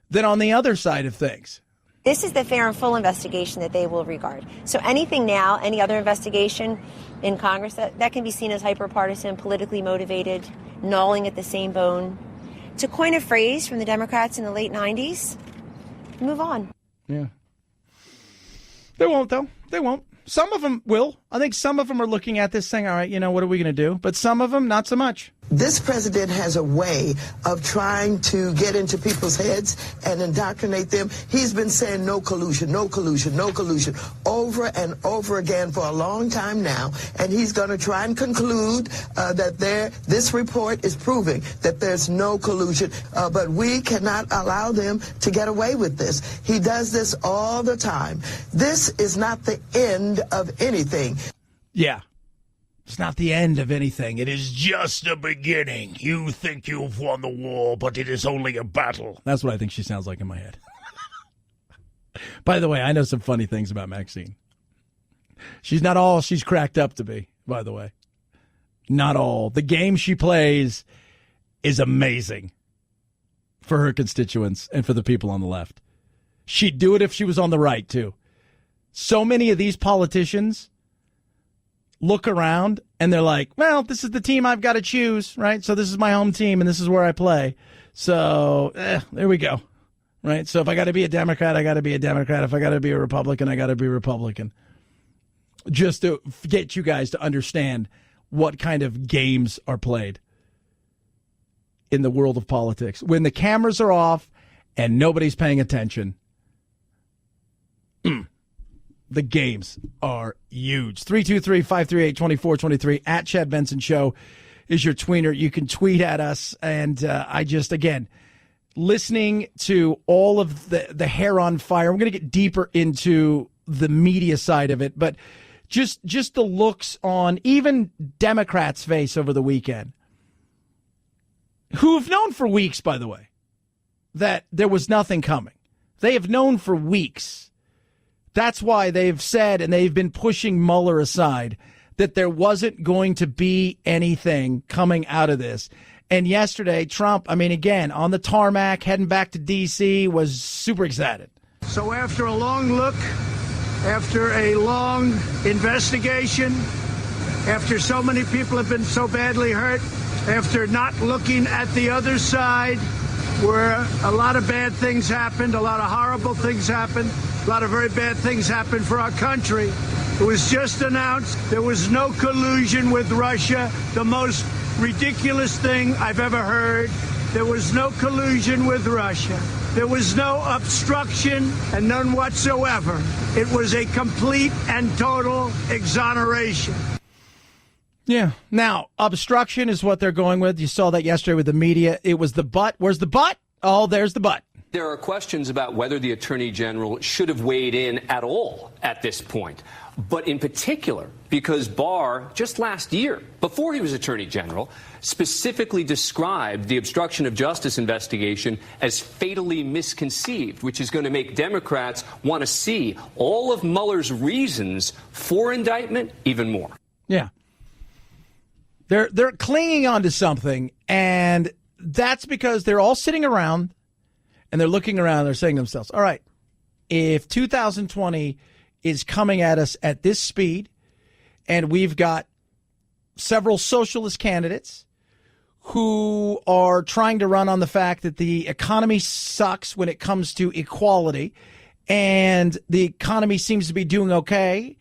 than on the other side of things. This is the fair and full investigation that they will regard. So anything now, any other investigation in Congress, that can be seen as hyper-partisan, politically motivated, gnawing at the same bone. To coin a phrase from the Democrats in the late 90s, move on. Yeah. They won't, though. They won't. Some of them will. I think some of them are looking at this saying, all right, what are we going to do? But some of them, not so much. This president has a way of trying to get into people's heads and indoctrinate them. He's been saying no collusion, no collusion, no collusion over and over again for a long time now. And he's going to try and conclude that this report is proving that there's no collusion. But we cannot allow them to get away with this. He does this all the time. This is not the end of anything. Yeah. It's not the end of anything. It is just the beginning. You think you've won the war, but it is only a battle. That's what I think she sounds like in my head. By the way, I know some funny things about Maxine. She's not all she's cracked up to be, by the way. Not all. The game she plays is amazing for her constituents and for the people on the left. She'd do it if she was on the right, too. So many of these politicians look around and they're like, well, this is the team I've got to choose, right? So this is my home team and this is where I play. So there we go, right? So if I got to be a Democrat, I got to be a Democrat. If I got to be a Republican, I got to be a Republican. Just to get you guys to understand what kind of games are played in the world of politics. When the cameras are off and nobody's paying attention, the games are huge. 323-538-2423 at Chad Benson Show is your tweener. You can tweet at us. And again, listening to all of the hair on fire, I'm going to get deeper into the media side of it, but just the looks on even Democrats' face over the weekend, who have known for weeks, by the way, that there was nothing coming. They have known for weeks. That's why they've said, and they've been pushing Mueller aside, that there wasn't going to be anything coming out of this. And yesterday, Trump, again, on the tarmac, heading back to D.C., was super excited. So after a long look, after a long investigation, after so many people have been so badly hurt, after not looking at the other side, where a lot of bad things happened, a lot of horrible things happened, a lot of very bad things happened for our country. It was just announced there was no collusion with Russia, the most ridiculous thing I've ever heard. There was no collusion with Russia. There was no obstruction and none whatsoever. It was a complete and total exoneration. Yeah. Now, obstruction is what they're going with. You saw that yesterday with the media. It was the but. Where's the but? Oh, there's the but. There are questions about whether the Attorney General should have weighed in at all at this point. But in particular, because Barr, just last year, before he was Attorney General, specifically described the obstruction of justice investigation as fatally misconceived, which is going to make Democrats want to see all of Mueller's reasons for indictment even more. Yeah. They're clinging on to something, and that's because they're all sitting around and they're looking around, they're saying to themselves, all right, if 2020 is coming at us at this speed, and we've got several socialist candidates who are trying to run on the fact that the economy sucks when it comes to equality, and the economy seems to be doing okay,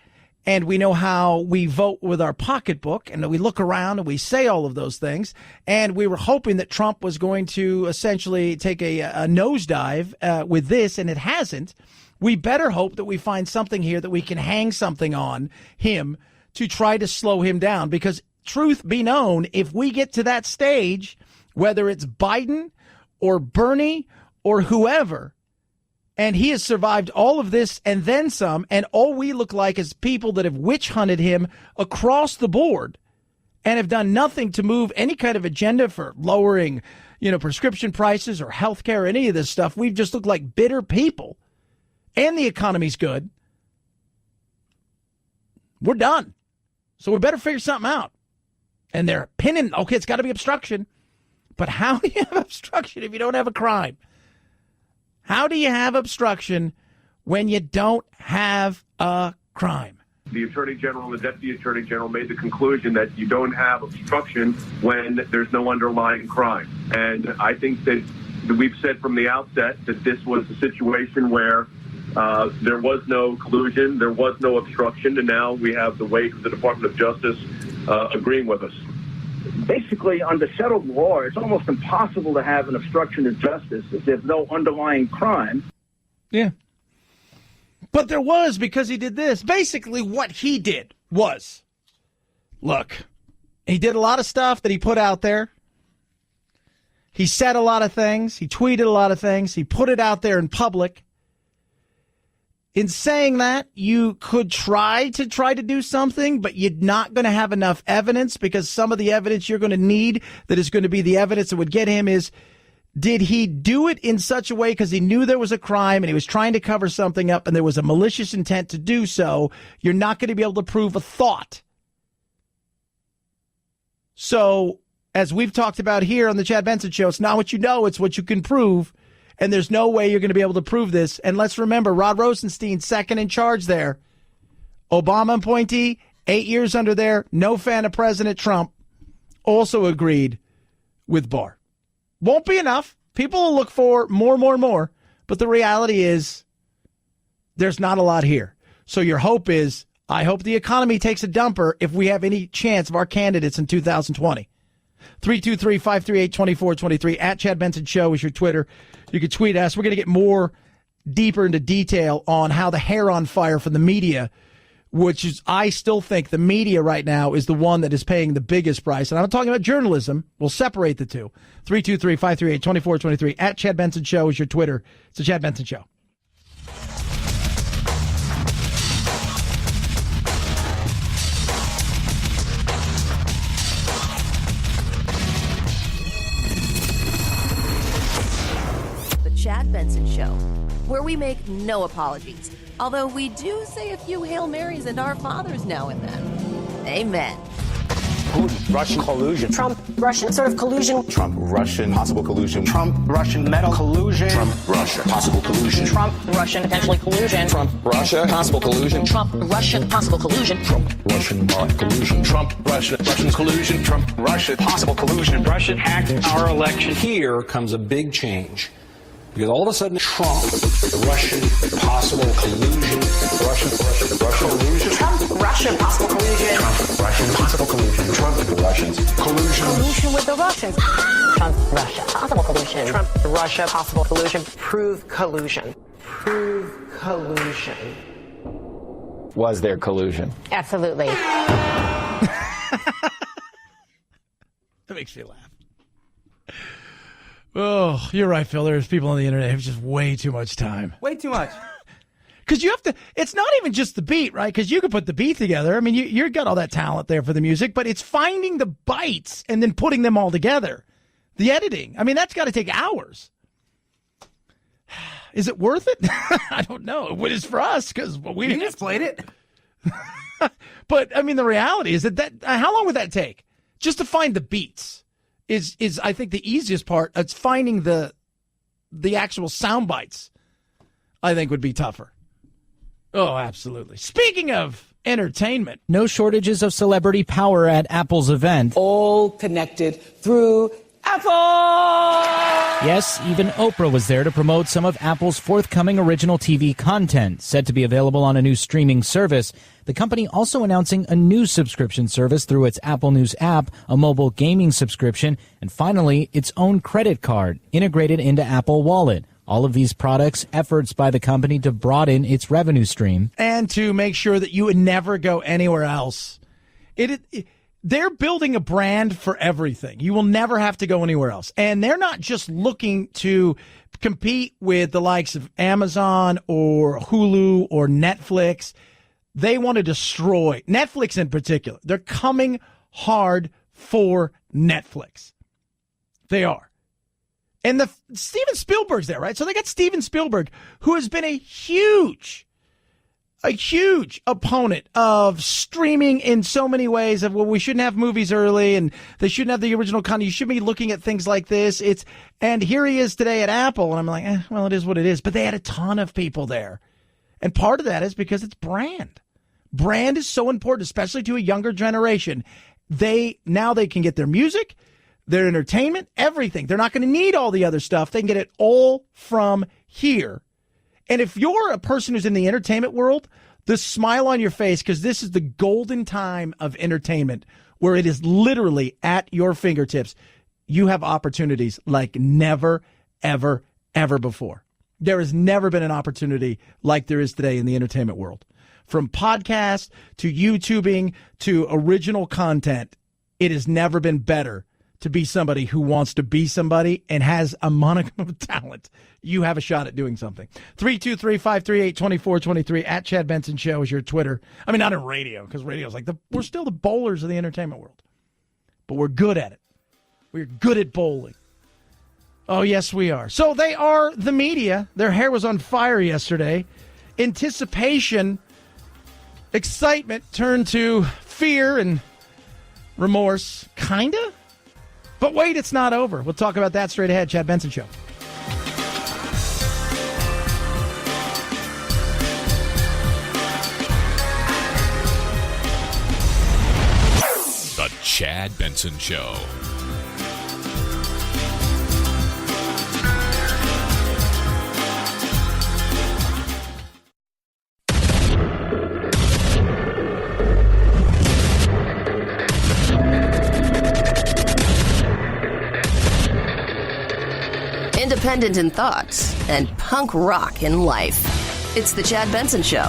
and we know how we vote with our pocketbook, and we look around and we say all of those things, and we were hoping that Trump was going to essentially take a nosedive with this, and it hasn't. We better hope that we find something here that we can hang something on him to try to slow him down, because truth be known, if we get to that stage, whether it's Biden or Bernie or whoever, and he has survived all of this and then some, and all we look like is people that have witch hunted him across the board and have done nothing to move any kind of agenda for lowering, prescription prices or health care or any of this stuff. We've just looked like bitter people, and the economy's good. We're done. So we better figure something out. And they're pinning, okay, it's got to be obstruction. But how do you have obstruction if you don't have a crime? How do you have obstruction when you don't have a crime? The Attorney General and the Deputy Attorney General made the conclusion that you don't have obstruction when there's no underlying crime. And I think that we've said from the outset that this was a situation where there was no collusion, there was no obstruction, and now we have the weight of the Department of Justice agreeing with us. Basically, under settled law, it's almost impossible to have an obstruction of justice if there's no underlying crime. Yeah. But there was, because he did this. Basically, what he did was, look, he did a lot of stuff that he put out there. He said a lot of things. He tweeted a lot of things. He put it out there in public. In saying that, you could try to do something, but you're not going to have enough evidence, because some of the evidence you're going to need that is going to be the evidence that would get him is, did he do it in such a way because he knew there was a crime and he was trying to cover something up and there was a malicious intent to do so? You're not going to be able to prove a thought. So, as we've talked about here on the Chad Benson Show, it's not what you know, it's what you can prove. And there's no way you're going to be able to prove this. And let's remember, Rod Rosenstein, second in charge there. Obama appointee, 8 years under there, no fan of President Trump, also agreed with Barr. Won't be enough. People will look for more. But the reality is there's not a lot here. So your hope is, I hope the economy takes a dumper if we have any chance of our candidates in 2020. 323-538-2423. At Chad Benson Show is your Twitter. You can tweet us. We're going to get more deeper into detail on how the hair on fire from the media which is, I still think the media right now is the one that is paying the biggest price. And I'm talking about journalism. We'll separate the two. 323-538-2423. At Chad Benson Show is your Twitter. It's the Chad Benson Show. The Chad Benson Show, where we make no apologies. Although we do say a few Hail Marys and Our Fathers now and then. Amen. Putin, Russian collusion. Trump, Russian sort of collusion. Trump, Russian, possible collusion. Trump, Russian, metal collusion. Trump, Russia, possible collusion. Trump, Russian, potentially collusion. Trump, Russia, possible collusion. Trump, Russian, possible collusion. Trump, Russian, collusion. Trump, Russia, Russian collusion. Trump, Russia, possible collusion. Russia hacked our election. Here comes a big change. Because all of a sudden, Trump, Russian, possible collusion, Russian collusion. Trump, Russian, possible collusion. Trump, Russian, possible collusion. Trump, the Russians, collusion. Collusion with the Russians. Trump, Russia, possible collusion. Trump, Russia, possible collusion. Prove collusion. Prove collusion. Was there collusion? Absolutely. That makes me laugh. Oh, you're right, Phil. There's people on the internet who have just way too much time. Way too much. Because you have to, it's not even just the beat, right? Because you could put the beat together. I mean, you've got all that talent there for the music, but it's finding the bites and then putting them all together. The editing. I mean, that's got to take hours. Is it worth it? I don't know. It is for us because we just played it. But, I mean, the reality is that how long would that take? Just to find the beats. Is I think the easiest part. It's finding the actual sound bites, I think, would be tougher. Oh, absolutely. Speaking of entertainment. No shortages of celebrity power at Apple's event. All connected through Apple! Yes, even Oprah was there to promote some of Apple's forthcoming original TV content, said to be available on a new streaming service. The company also announcing a new subscription service through its Apple News app, a mobile gaming subscription, and finally, its own credit card integrated into Apple Wallet. All of these products, efforts by the company to broaden its revenue stream. And to make sure that you would never go anywhere else. They're building a brand for everything. You will never have to go anywhere else. And they're not just looking to compete with the likes of Amazon or Hulu or Netflix. They want to destroy Netflix in particular. They're coming hard for Netflix. They are. And Steven Spielberg's there, right? So they got Steven Spielberg, who has been a huge opponent of streaming in so many ways of, well, we shouldn't have movies early and they shouldn't have the original content. You should be looking at things like this. And here he is today at Apple. And I'm like, well, it is what it is. But they had a ton of people there. And part of that is because it's brand. Brand is so important, especially to a younger generation. Now they can get their music, their entertainment, everything. They're not going to need all the other stuff. They can get it all from here. And if you're a person who's in the entertainment world, the smile on your face, because this is the golden time of entertainment where it is literally at your fingertips. You have opportunities like never, ever, ever before. There has never been an opportunity like there is today in the entertainment world. From podcasts to YouTubing to original content, it has never been better to be somebody who wants to be somebody and has a monicum of talent. You have a shot at doing something. 323-538-2423 at Chad Benson Show is your Twitter. I mean, not in radio, because radio's like, we're still the bowlers of the entertainment world. But we're good at it. We're good at bowling. Oh, yes, we are. So they are the media. Their hair was on fire yesterday. Anticipation, excitement turned to fear and remorse, kind of. But wait, it's not over. We'll talk about that straight ahead. Chad Benson Show. The Chad Benson Show. Independent in thoughts and punk rock in life. It's the Chad Benson Show.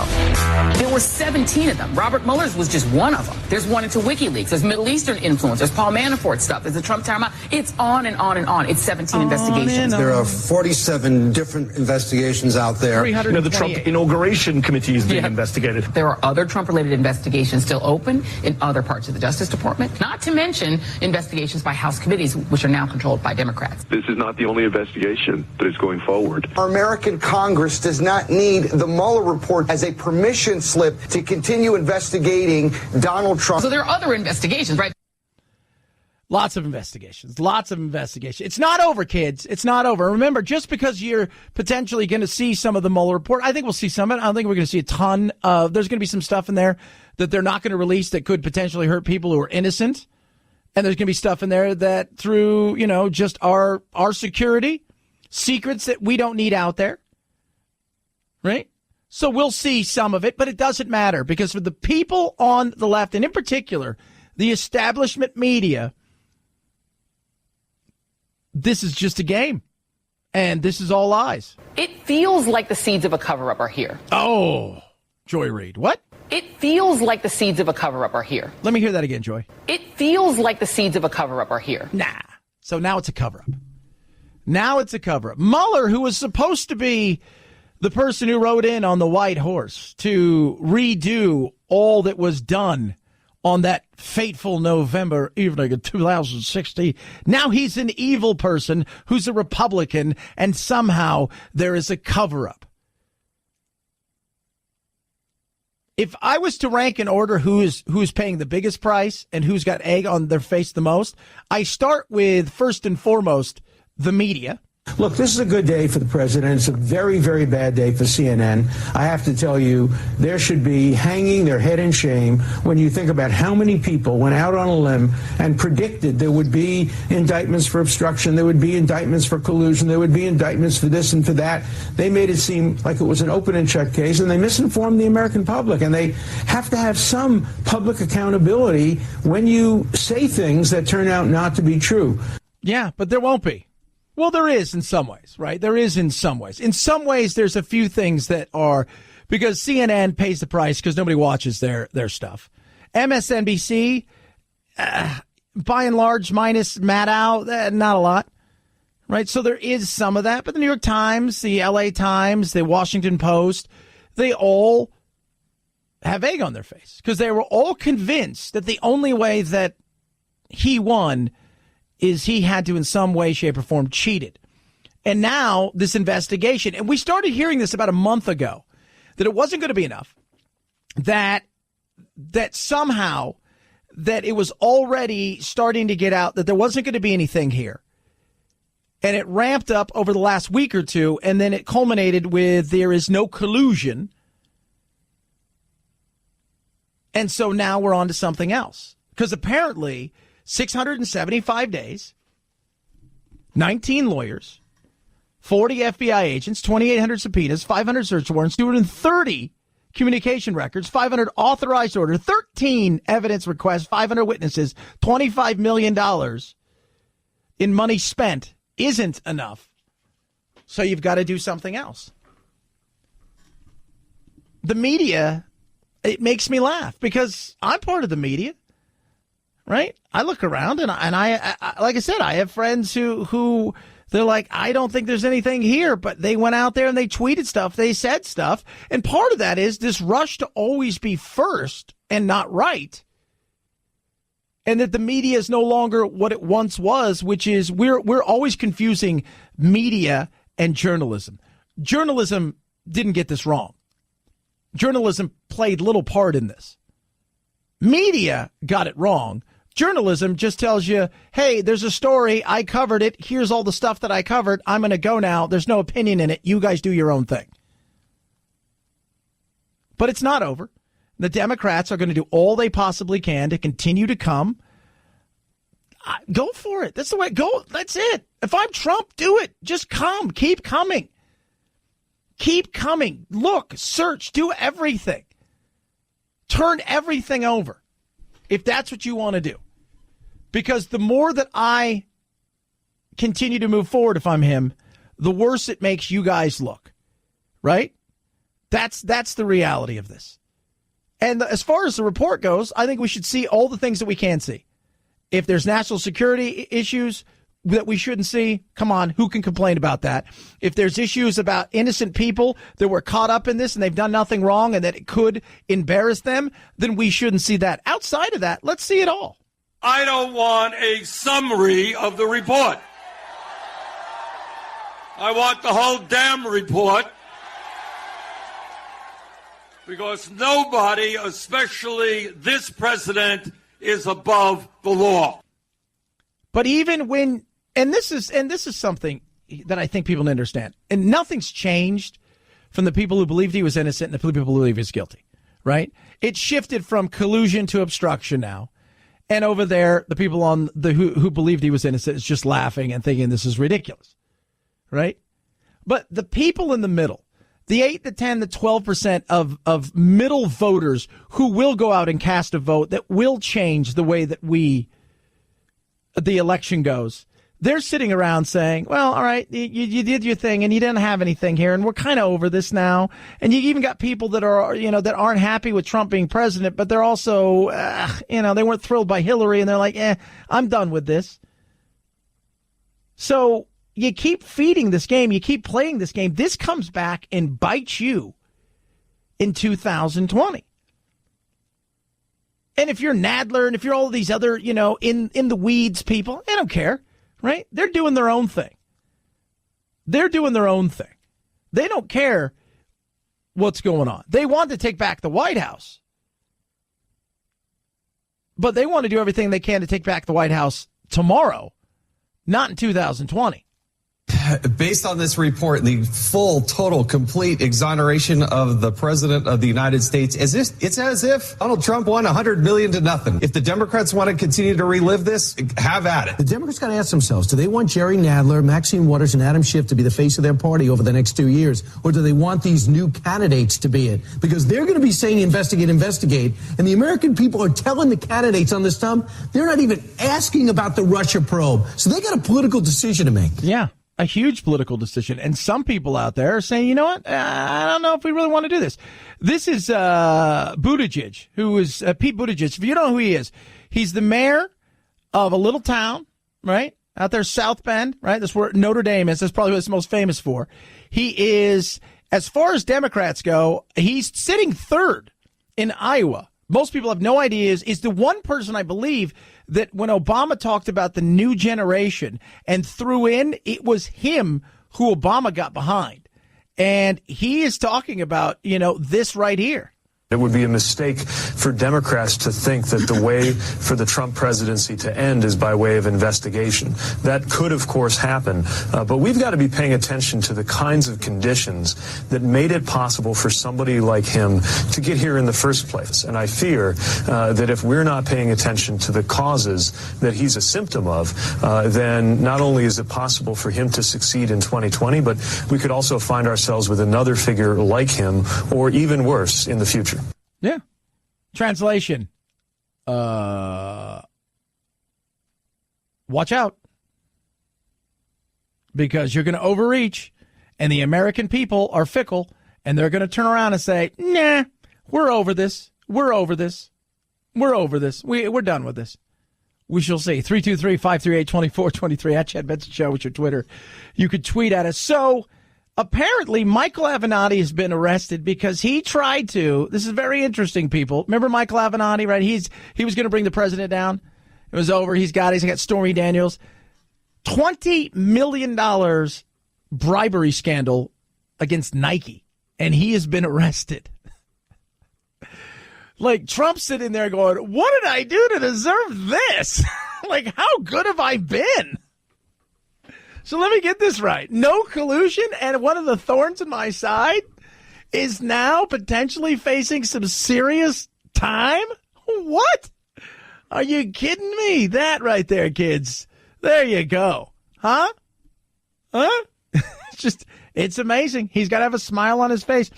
There were 17 of them. Robert Mueller's was just one of them. There's one into WikiLeaks. There's Middle Eastern influence. There's Paul Manafort stuff. There's the Trump Tower. It's on and on and on. It's 17 investigations. There are 47 different investigations out there. The Trump Inauguration Committee is being investigated. There are other Trump-related investigations still open in other parts of the Justice Department, not to mention investigations by House committees, which are now controlled by Democrats. This is not the only investigation that is going forward. Our American Congress does not need the Mueller report as a permission slip to continue investigating Donald Trump. So there are other investigations, right? Lots of investigations. Lots of investigations. It's not over, kids. It's not over. Remember, just because you're potentially going to see some of the Mueller report, I think we'll see some of it. I don't think we're going to see a ton of, there's going to be some stuff in there that they're not going to release that could potentially hurt people who are innocent. And there's going to be stuff in there that through, just our security, secrets that we don't need out there. Right? So we'll see some of it, but it doesn't matter because for the people on the left, and in particular, the establishment media, this is just a game. And this is all lies. It feels like the seeds of a cover-up are here. Oh, Joy Reid. What? It feels like the seeds of a cover-up are here. Let me hear that again, Joy. It feels like the seeds of a cover-up are here. Nah. So now it's a cover-up. Now it's a cover-up. Mueller, who was supposed to be the person who rode in on the white horse to redo all that was done on that fateful November evening of 2016. Now he's an evil person who's a Republican, and somehow there is a cover-up. If I was to rank and order who's paying the biggest price and who's got egg on their face the most, I start with, first and foremost, the media. Look, this is a good day for the president. It's a very, very bad day for CNN. I have to tell you, there should be hanging their head in shame when you think about how many people went out on a limb and predicted there would be indictments for obstruction, there would be indictments for collusion, there would be indictments for this and for that. They made it seem like it was an open and shut case, and they misinformed the American public. And they have to have some public accountability when you say things that turn out not to be true. Yeah, but there won't be. Well, there is in some ways, right? There is in some ways. In some ways, there's a few things that are, because CNN pays the price because nobody watches their stuff. MSNBC, by and large, minus Maddow, not a lot, right? So there is some of that. But the New York Times, the LA Times, the Washington Post, they all have egg on their face because they were all convinced that the only way that he won is he had to in some way, shape, or form cheated. And now this investigation, and we started hearing this about a month ago, that it wasn't going to be enough, that somehow that it was already starting to get out that there wasn't going to be anything here. And it ramped up over the last week or two, and then it culminated with there is no collusion. And so now we're on to something else. Because apparently 675 days, 19 lawyers, 40 FBI agents, 2,800 subpoenas, 500 search warrants, 230 communication records, 500 authorized orders, 13 evidence requests, 500 witnesses, $25 million in money spent isn't enough. So you've got to do something else. The media, it makes me laugh because I'm part of the media. Right? I look around and I like I said, I have friends who they're like, I don't think there's anything here, but they went out there and they tweeted stuff. They said stuff. And part of that is this rush to always be first and not right. And that the media is no longer what it once was, which is we're always confusing media and journalism. Journalism didn't get this wrong. Journalism played little part in this. Media got it wrong. Journalism just tells you, hey, there's a story. I covered it. Here's all the stuff that I covered. I'm going to go now. There's no opinion in it. You guys do your own thing. But it's not over. The Democrats are going to do all they possibly can to continue to come. Go for it. That's the way. Go. That's it. If I'm Trump, do it. Just come. Keep coming. Keep coming. Look, search, do everything. Turn everything over if that's what you want to do. Because the more that I continue to move forward, if I'm him, the worse it makes you guys look. Right? That's the reality of this. And as far as the report goes, I think we should see all the things that we can see. If there's national security issues that we shouldn't see, come on, who can complain about that? If there's issues about innocent people that were caught up in this and they've done nothing wrong and that it could embarrass them, then we shouldn't see that. Outside of that, let's see it all. I don't want a summary of the report. I want the whole damn report. Because nobody, especially this president, is above the law. But even when, and this is something that I think people don't understand, and nothing's changed from the people who believed he was innocent and the people who believe he's guilty, right? It shifted from collusion to obstruction now. And over there, the people on the who believed he was innocent is just laughing and thinking this is ridiculous, right? But the people in the middle, the 8, the 10, the 12% of middle voters who will go out and cast a vote that will change the way that the election goes, they're sitting around saying, well, all right, you did your thing and you didn't have anything here and we're kind of over this now. And you even got people that are, that aren't happy with Trump being president, but they're also, they weren't thrilled by Hillary and they're like, I'm done with this. So you keep feeding this game. You keep playing this game. This comes back and bites you in 2020. And if you're Nadler and if you're all of these other, in the weeds people, they don't care, right? They're doing their own thing. They're doing their own thing. They don't care what's going on. They want to take back the White House. But they want to do everything they can to take back the White House tomorrow, not in 2020. Based on this report, the full, total, complete exoneration of the president of the United States, it's as if Donald Trump won $100 million to nothing. If the Democrats want to continue to relive this, have at it. The Democrats got to ask themselves, do they want Jerry Nadler, Maxine Waters, and Adam Schiff to be the face of their party over the next 2 years? Or do they want these new candidates to be it? Because they're going to be saying investigate, investigate. And the American people are telling the candidates on this stuff, they're not even asking about the Russia probe. So they got a political decision to make. Yeah. A huge political decision. And some people out there are saying, you know what? I don't know if we really want to do this. This is Buttigieg, who is Pete Buttigieg. If you don't know who he is, he's the mayor of a little town, right? Out there, South Bend, right? That's where Notre Dame is. That's probably what he's most famous for. He is, as far as Democrats go, he's sitting third in Iowa. Most people have no idea is the one person I believe that when Obama talked about the new generation and threw in, it was him who Obama got behind. And he is talking about, this right here. It would be a mistake for Democrats to think that the way for the Trump presidency to end is by way of investigation. That could, of course, happen. But we've got to be paying attention to the kinds of conditions that made it possible for somebody like him to get here in the first place. And I fear that if we're not paying attention to the causes that he's a symptom of, then not only is it possible for him to succeed in 2020, but we could also find ourselves with another figure like him, or even worse, in the future. Yeah. Translation. Watch out. Because you're going to overreach, and the American people are fickle, and they're going to turn around and say, nah, we're over this. We're over this. We're over this. We're done with this. We shall see. 323-538-2423 at Chad Benson Show with your Twitter. You could tweet at us. So, apparently, Michael Avenatti has been arrested because he tried to. This is very interesting, people. Remember Michael Avenatti, right? He was going to bring the president down. It was over. He's got Stormy Daniels. $20 million bribery scandal against Nike, and he has been arrested. Like, Trump's sitting there going, what did I do to deserve this? Like, how good have I been? So let me get this right. No collusion, and one of the thorns in my side is now potentially facing some serious time? What? Are you kidding me? That right there, kids. There you go. Huh? It's amazing. He's got to have a smile on his face.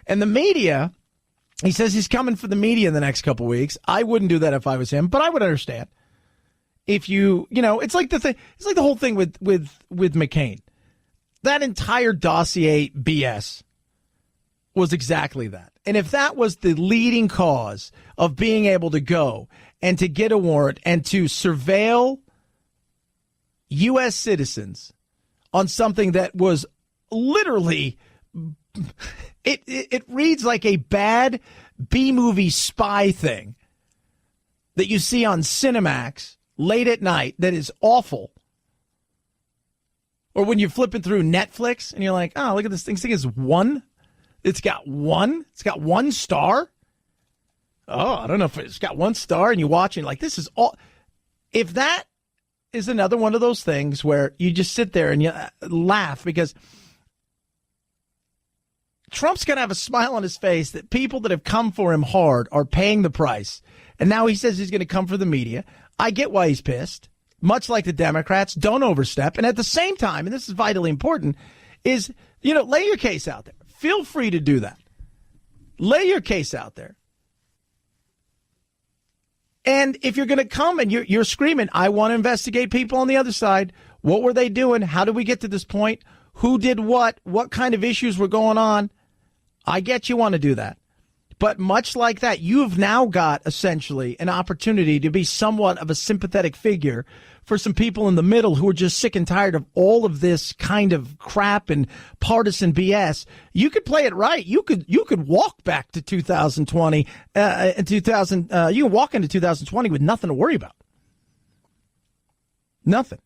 And the media, he says he's coming for the media in the next couple weeks. I wouldn't do that if I was him, but I would understand. If it's like the whole thing with McCain. That entire dossier BS. was exactly that. And if that was the leading cause of being able to go and to get a warrant and to surveil U.S. citizens on something that was literally, it reads like a bad B-movie spy thing that you see on Cinemax late at night that is awful. Or when you're flipping through Netflix and you're like, oh, look at this thing. This thing is one. It's got one star. Oh, I don't know if it's got one star, and you watch it like, this is all. If that is another one of those things where you just sit there and you laugh because Trump's going to have a smile on his face that people that have come for him hard are paying the price. And now he says he's going to come for the media. I get why he's pissed. Much like the Democrats, don't overstep. And at the same time, and this is vitally important, is, lay your case out there. Feel free to do that. Lay your case out there. And if you're going to come and you're screaming, I want to investigate people on the other side. What were they doing? How did we get to this point? Who did what? What kind of issues were going on? I get you want to do that. But much like that, you've now got essentially an opportunity to be somewhat of a sympathetic figure for some people in the middle who are just sick and tired of all of this kind of crap and partisan BS. You could play it right. You could walk back to 2020 you can walk into 2020 with nothing to worry about. Nothing.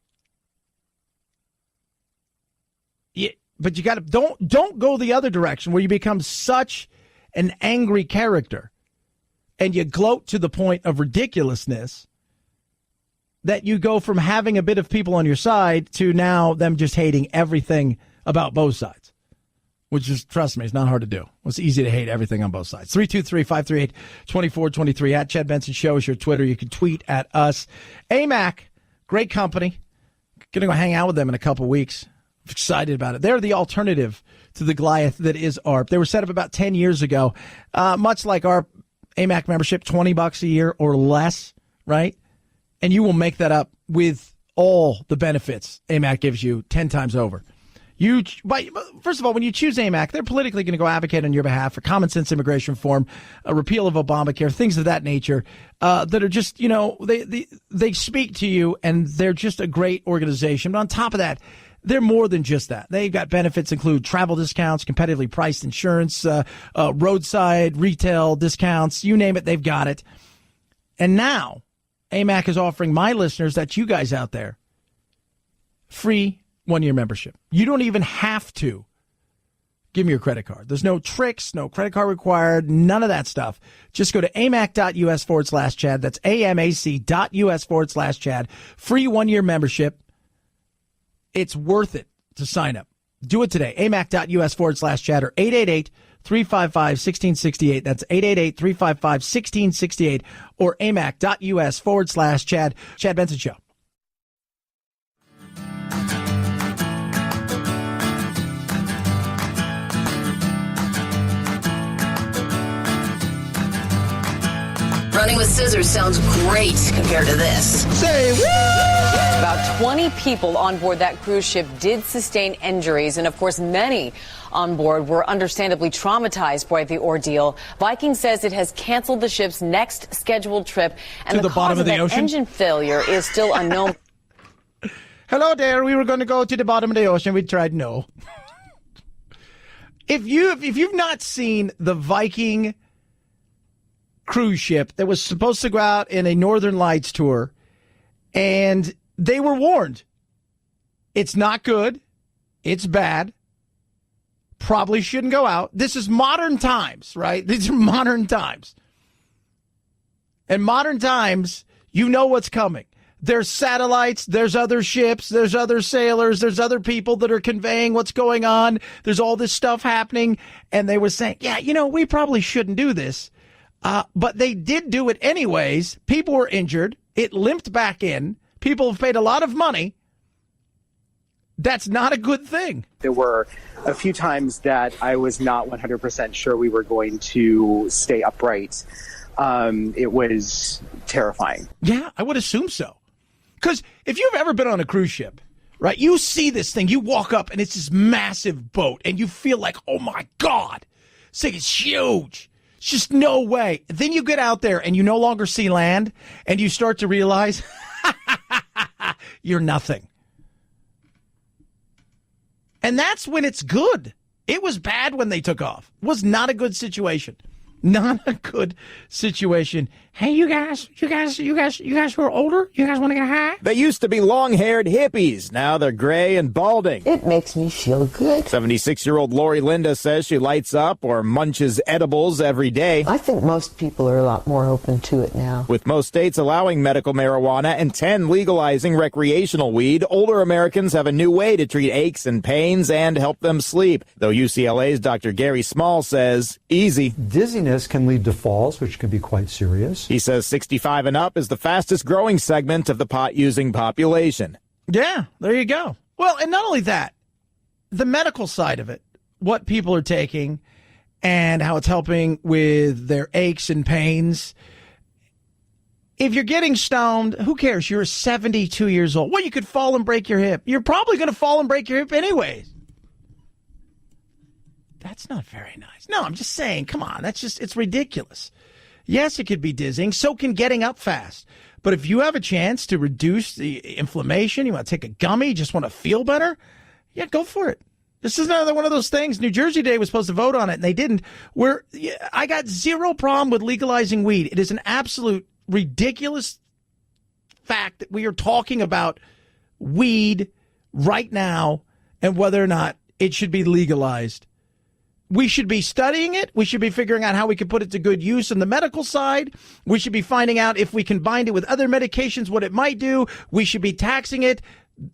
Yeah, but you got to don't go the other direction where you become such an angry character and you gloat to the point of ridiculousness that you go from having a bit of people on your side to now them just hating everything about both sides, which is, trust me, it's not hard to do. It's easy to hate everything on both sides. 323-538-2423 at Chad Benson Show is your Twitter. You can tweet at us. AMAC, great company. Going to go hang out with them in a couple weeks. Excited about it. They're the alternative to the Goliath that is ARP. They were set up about 10 years ago, much like our AMAC membership, $20 a year or less, right? And you will make that up with all the benefits AMAC gives you 10 times over. First of all, when you choose AMAC, they're politically going to go advocate on your behalf for common sense immigration reform, a repeal of Obamacare, things of that nature that are just, they speak to you, and they're just a great organization. But on top of that, they're more than just that. They've got benefits include travel discounts, competitively priced insurance, roadside retail discounts, you name it, they've got it. And now AMAC is offering my listeners, that's you guys out there, free one-year membership. You don't even have to give me your credit card. There's no tricks, no credit card required, none of that stuff. Just go to amac.us/Chad. That's amac.us/Chad. Free one-year membership. It's worth it to sign up. Do it today. amac.us/Chad or 888-355-1668. That's 888-355-1668 or amac.us/Chad. Chad Benson Show. Running with scissors sounds great compared to this. Say what? About 20 people on board that cruise ship did sustain injuries, and of course many on board were understandably traumatized by the ordeal. Viking says it has canceled the ship's next scheduled trip, and the cause of that engine failure is still unknown. Hello there, we were going to go to the bottom of the ocean. We tried no. If you've not seen the Viking cruise ship that was supposed to go out in a Northern Lights tour, and they were warned. It's not good. It's bad. Probably shouldn't go out. This is modern times, right? These are modern times. And modern times, you know what's coming. There's satellites, there's other ships, there's other sailors, there's other people that are conveying what's going on. There's all this stuff happening. And they were saying, yeah, we probably shouldn't do this. But they did do it anyways. People were injured. It limped back in. People have paid a lot of money. That's not a good thing. There were a few times that I was not 100% sure we were going to stay upright. It was terrifying. Yeah, I would assume so. Because if you've ever been on a cruise ship, right, you see this thing, you walk up and it's this massive boat and you feel like, oh my God, This thing is huge. It's just no way. Then you get out there and you no longer see land and you start to realize you're nothing. And that's when it's good. It was bad when they took off. It was not a good situation. Not a good situation. Hey, you guys who are older, you guys want to get high? They used to be long-haired hippies. Now they're gray and balding. It makes me feel good. 76-year-old Lori Linda says she lights up or munches edibles every day. I think most people are a lot more open to it now. With most states allowing medical marijuana and 10 legalizing recreational weed, older Americans have a new way to treat aches and pains and help them sleep. Though UCLA's Dr. Gary Small says, easy. Dizziness can lead to falls, which can be quite serious. He says 65 and up is the fastest growing segment of the pot-using population. Yeah, there you go. Well, and not only that, the medical side of it, what people are taking and how it's helping with their aches and pains. If you're getting stoned, who cares? You're 72 years old. Well, you could fall and break your hip. You're probably going to fall and break your hip anyways. That's not very nice. No, I'm just saying, come on, it's ridiculous. Yes, it could be dizzying. So can getting up fast. But if you have a chance to reduce the inflammation, you want to take a gummy, just want to feel better, yeah, go for it. This is another one of those things. New Jersey Day was supposed to vote on it, and they didn't. I got zero problem with legalizing weed. It is an absolute ridiculous fact that we are talking about weed right now and whether or not it should be legalized. We should be studying it. We should be figuring out how we can put it to good use on the medical side. We should be finding out if we combine it with other medications, what it might do. We should be taxing it.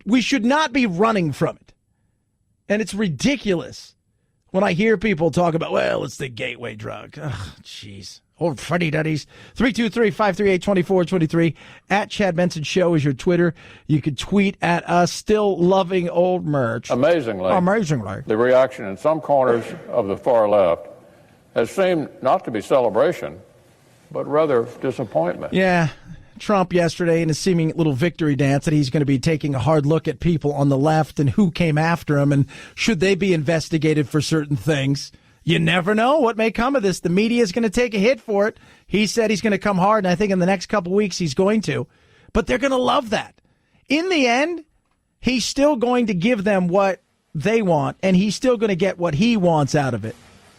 We should not be running from it. And it's ridiculous when I hear people talk about, well, it's the gateway drug. Oh, jeez. Old Fuddy Duddies. 323-538-2423. At Chad Benson Show is your Twitter. You could tweet at us. Still loving old merch. Amazingly, the reaction in some corners of the far left has seemed not to be celebration, but rather disappointment. Yeah. Trump yesterday in a seeming little victory dance that he's going to be taking a hard look at people on the left and who came after him and should they be investigated for certain things. You never know what may come of this. The media is going to take a hit for it. He said he's going to come hard, and I think in the next couple weeks he's going to. But they're going to love that. In the end, he's still going to give them what they want, and he's still going to get what he wants out of it,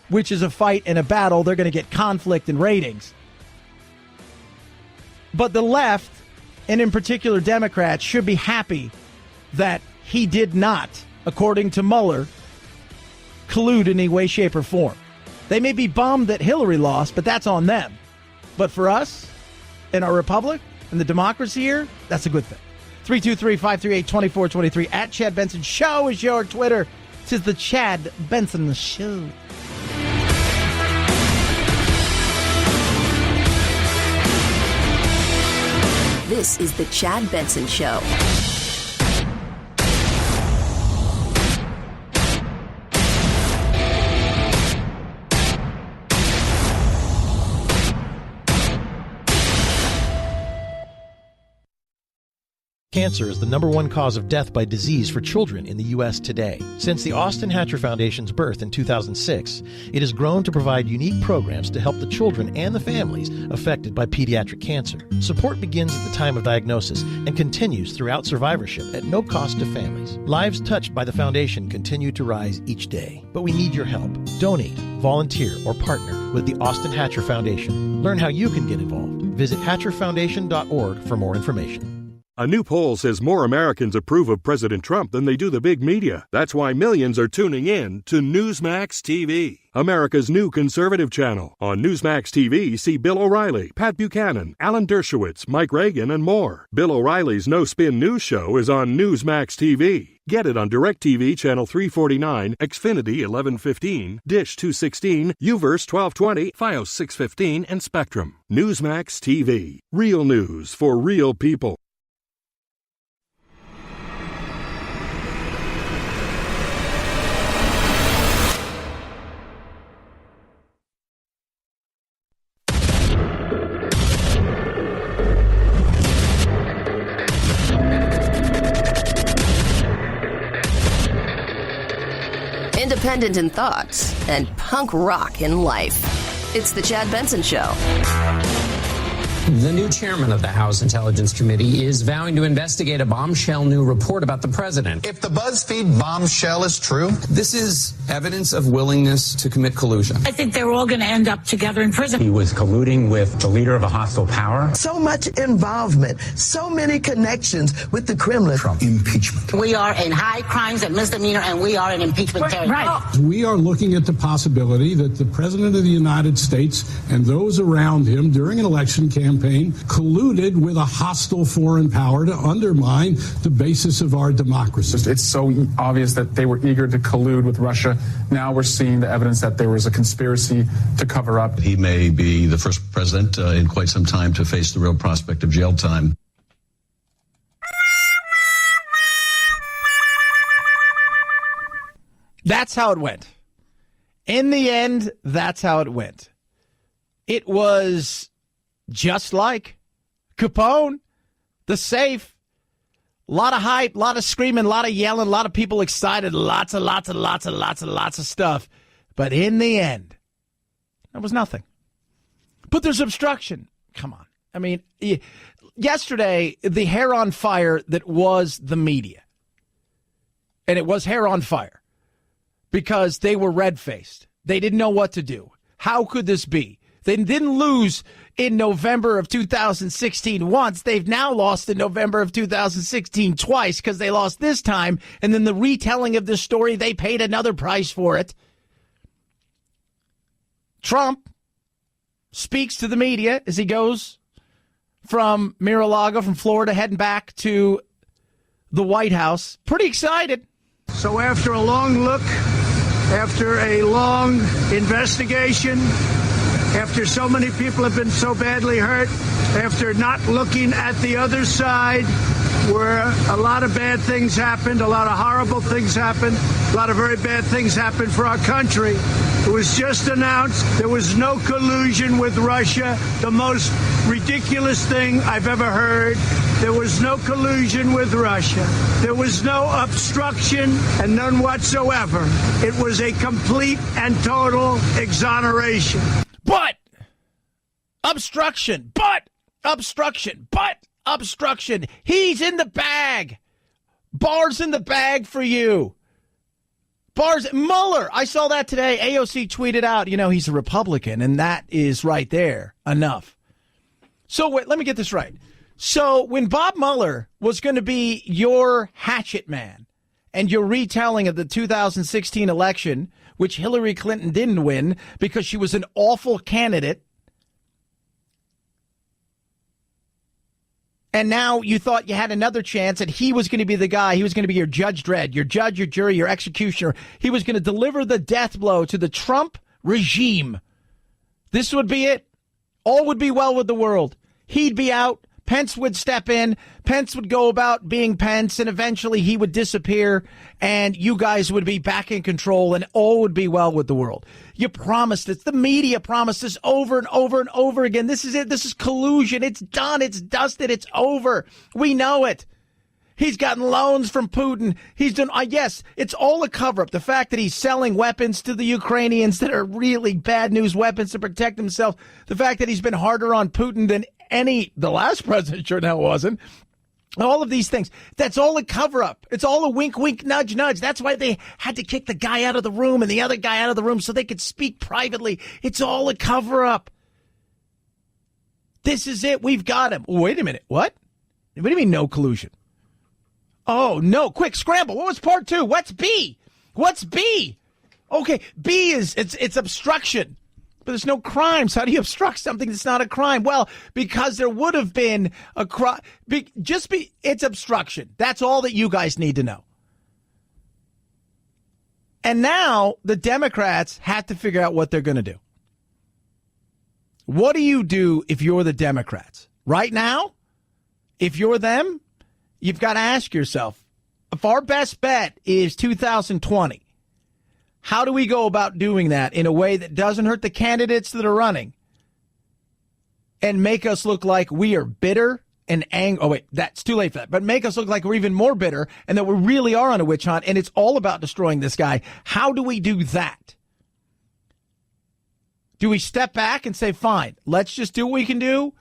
which is a fight and a battle. They're going to get conflict and ratings. But the left, and in particular Democrats, should be happy that he did not, according to Mueller, collude in any way, shape, or form. They may be bummed that Hillary lost, but that's on them. But for us, in our republic, and the democracy here, that's a good thing. 323-538-2423. At Chad Benson Show is your Twitter. This is the Chad Benson Show. This is the Chad Benson Show. Cancer is the #1 cause of death by disease for children in the U.S. today. Since the Austin Hatcher Foundation's birth in 2006, it has grown to provide unique programs to help the children and the families affected by pediatric cancer. Support begins at the time of diagnosis and continues throughout survivorship at no cost to families. Lives touched by the foundation continue to rise each day, but we need your help. Donate, volunteer, or partner with the Austin Hatcher Foundation. Learn how you can get involved. Visit hatcherfoundation.org for more information. A new poll says more Americans approve of President Trump than they do the big media. That's why millions are tuning in to Newsmax TV, America's new conservative channel. On Newsmax TV, see Bill O'Reilly, Pat Buchanan, Alan Dershowitz, Mike Reagan, and more. Bill O'Reilly's No Spin News Show is on Newsmax TV. Get it on DirecTV Channel 349, Xfinity 1115, Dish 216, UVerse 1220, Fios 615, and Spectrum. Newsmax TV. Real news for real people. independent in thought, and punk rock in life. It's The Chad Benson Show. The new chairman of the House Intelligence Committee is vowing to investigate a bombshell new report about the president. If the BuzzFeed bombshell is true, This is evidence of willingness to commit collusion. I think they're all going to end up together in prison. He was colluding with the leader of a hostile power. So much involvement, so many connections with the Kremlin. Trump. Impeachment. We are in high crimes and misdemeanor, and we are in impeachment territory. Right. We are looking at the possibility that the President of the United States and those around him during an election campaign colluded with a hostile foreign power to undermine the basis of our democracy. It's so obvious that they were eager to collude with Russia. Now we're seeing the evidence that there was a conspiracy to cover up. He may be the first president in quite some time to face the real prospect of jail time. That's how it went. In the end, that's how it went. It was just like Capone, the safe. A lot of hype, a lot of screaming, a lot of yelling, a lot of people excited, lots of stuff. But in the end, there was nothing. But there's obstruction. Come on. I mean, yesterday, the hair on fire that was the media. And it was hair on fire because they were red-faced. They didn't know what to do. How could this be? They didn't lose in November of 2016 once. They've now lost in November of 2016 twice because they lost this time. And then the retelling of this story, they paid another price for it. Trump speaks to the media as he goes from Mar-a-Lago, from Florida, heading back to the White House. Pretty excited. So after a long look, after a long investigation, after so many people have been so badly hurt, after not looking at the other side, where a lot of bad things happened, a lot of horrible things happened, a lot of very bad things happened for our country. It was just announced there was no collusion with Russia, the most ridiculous thing I've ever heard. There was no collusion with Russia. There was no obstruction and none whatsoever. It was a complete and total exoneration. But obstruction, but obstruction, but obstruction. He's in the bag. Barr's in the bag for you. Barr's Mueller. I saw that today. AOC tweeted out, he's a Republican, and that is right there enough. So wait, let me get this right. So when Bob Mueller was going to be your hatchet man and your retelling of the 2016 election, which Hillary Clinton didn't win because she was an awful candidate, and now you thought you had another chance and he was going to be the guy, he was going to be your Judge Dredd, your judge, your jury, your executioner. He was going to deliver the death blow to the Trump regime. This would be it. All would be well with the world. He'd be out. Pence would step in. Pence would go about being Pence, and eventually he would disappear, and you guys would be back in control, and all would be well with the world. You promised this. The media promised this over and over and over again. This is it. This is collusion. It's done. It's dusted. It's over. We know it. He's gotten loans from Putin. He's done, yes, it's all a cover-up. The fact that he's selling weapons to the Ukrainians that are really bad news weapons to protect himself. The fact that he's been harder on Putin than the last president sure now wasn't. All of these things. That's all a cover-up. It's all a wink, wink, nudge, nudge. That's why they had to kick the guy out of the room and the other guy out of the room so they could speak privately. It's all a cover-up. This is it. We've got him. Wait a minute. What? What do you mean no collusion? Oh, no. Quick, scramble. What was part two? What's B? What's B? Okay, B is, it's obstruction. But there's no crimes. How do you obstruct something that's not a crime? Well, because there would have been a crime. It's obstruction. That's all that you guys need to know. And now the Democrats have to figure out what they're going to do. What do you do if you're the Democrats? Right now, if you're them, you've got to ask yourself, if our best bet is 2020, how do we go about doing that in a way that doesn't hurt the candidates that are running and make us look like we are bitter and anger. Oh, wait, that's too late for that. But make us look like we're even more bitter and that we really are on a witch hunt and it's all about destroying this guy. How do we do that? Do we step back and say, fine, let's just do what we can do?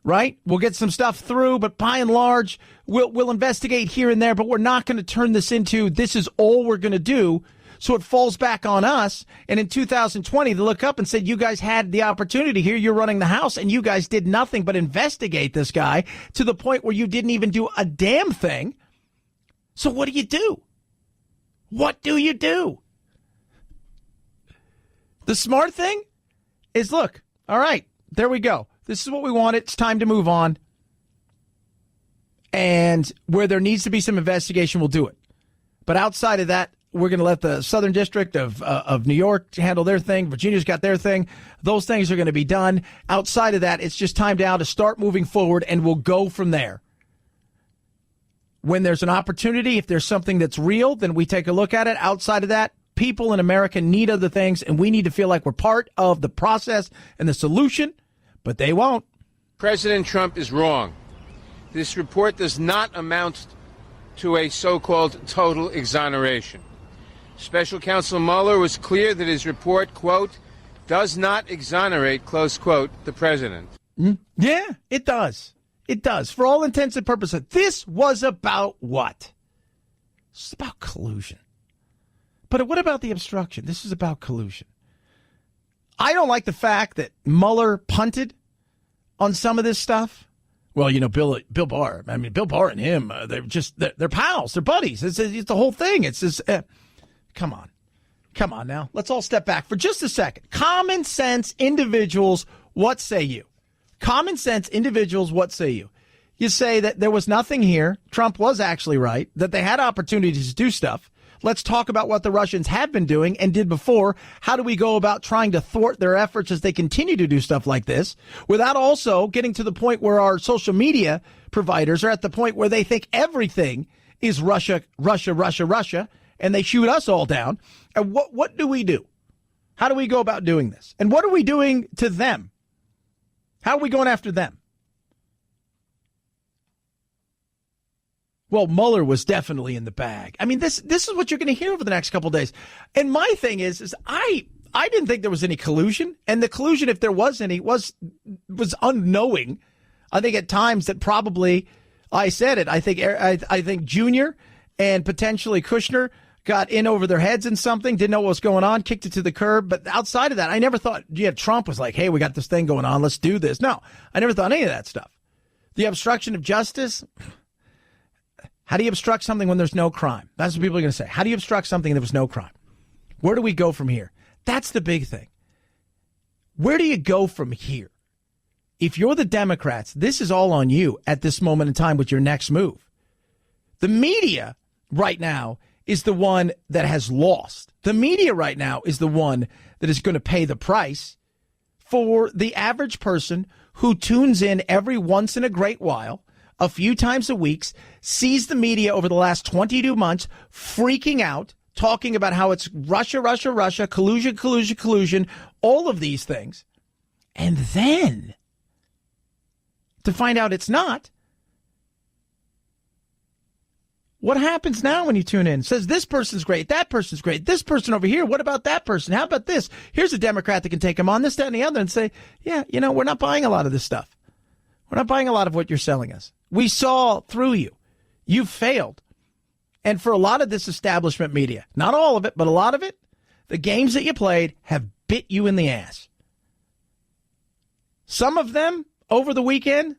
Right? We'll get some stuff through, but by and large, we'll investigate here and there, but we're not going to turn this into this is all we're going to do. So it falls back on us. And in 2020, they look up and said, you guys had the opportunity here. You're running the House and you guys did nothing but investigate this guy to the point where you didn't even do a damn thing. So what do you do? What do you do? The smart thing is, look, all right, there we go. This is what we want. It's time to move on. And where there needs to be some investigation, we'll do it. But outside of that, we're going to let the Southern District of New York handle their thing. Virginia's got their thing. Those things are going to be done. Outside of that, it's just time now to start moving forward, and we'll go from there. When there's an opportunity, if there's something that's real, then we take a look at it. Outside of that, people in America need other things, and we need to feel like we're part of the process and the solution, but they won't. President Trump is wrong. This report does not amount to a so-called total exoneration. Special Counsel Mueller was clear that his report, quote, does not exonerate, close quote, the president. Yeah, it does. It does. For all intents and purposes, this was about what? It's about collusion. But what about the obstruction? This is about collusion. I don't like the fact that Mueller punted on some of this stuff. Well, you know, Bill Barr. I mean, Bill Barr and him, they're pals. They're buddies. It's the whole thing. It's just, come on now. Let's all step back for just a second. Common sense individuals, what say you? Common sense individuals, what say you? You say that there was nothing here. Trump was actually right, that they had opportunities to do stuff. Let's talk about what the Russians have been doing and did before. How do we go about trying to thwart their efforts as they continue to do stuff like this without also getting to the point where our social media providers are at the point where they think everything is Russia, and they shoot us all down. And what do we do? How do we go about doing this? And what are we doing to them? How are we going after them? Well, Mueller was definitely in the bag. I mean, this is what you're going to hear over the next couple of days. And my thing is I didn't think there was any collusion. And the collusion, if there was any, was unknowing. I think at times that probably, I said it, I think Junior and potentially Kushner got in over their heads in something, didn't know what was going on, kicked it to the curb. But outside of that, I never thought, Trump was like, hey, we got this thing going on, let's do this. No, I never thought any of that stuff. The obstruction of justice. How do you obstruct something when there's no crime? That's what people are going to say. How do you obstruct something when there was no crime? Where do we go from here? That's the big thing. Where do you go from here? If you're the Democrats, this is all on you at this moment in time with your next move. The media right now is the one that has lost. The media right now is the one that is going to pay the price for the average person who tunes in every once in a great while, a few times a week, sees the media over the last 22 months freaking out, talking about how it's Russia, collusion, all of these things. And then to find out it's not. What happens now when you tune in? It says this person's great, that person's great, this person over here, what about that person? How about this? Here's a Democrat that can take them on, this, that, and the other, and say, yeah, we're not buying a lot of this stuff. We're not buying a lot of what you're selling us. We saw through you. You've failed. And for a lot of this establishment media, not all of it, but a lot of it, the games that you played have bit you in the ass. Some of them over the weekend,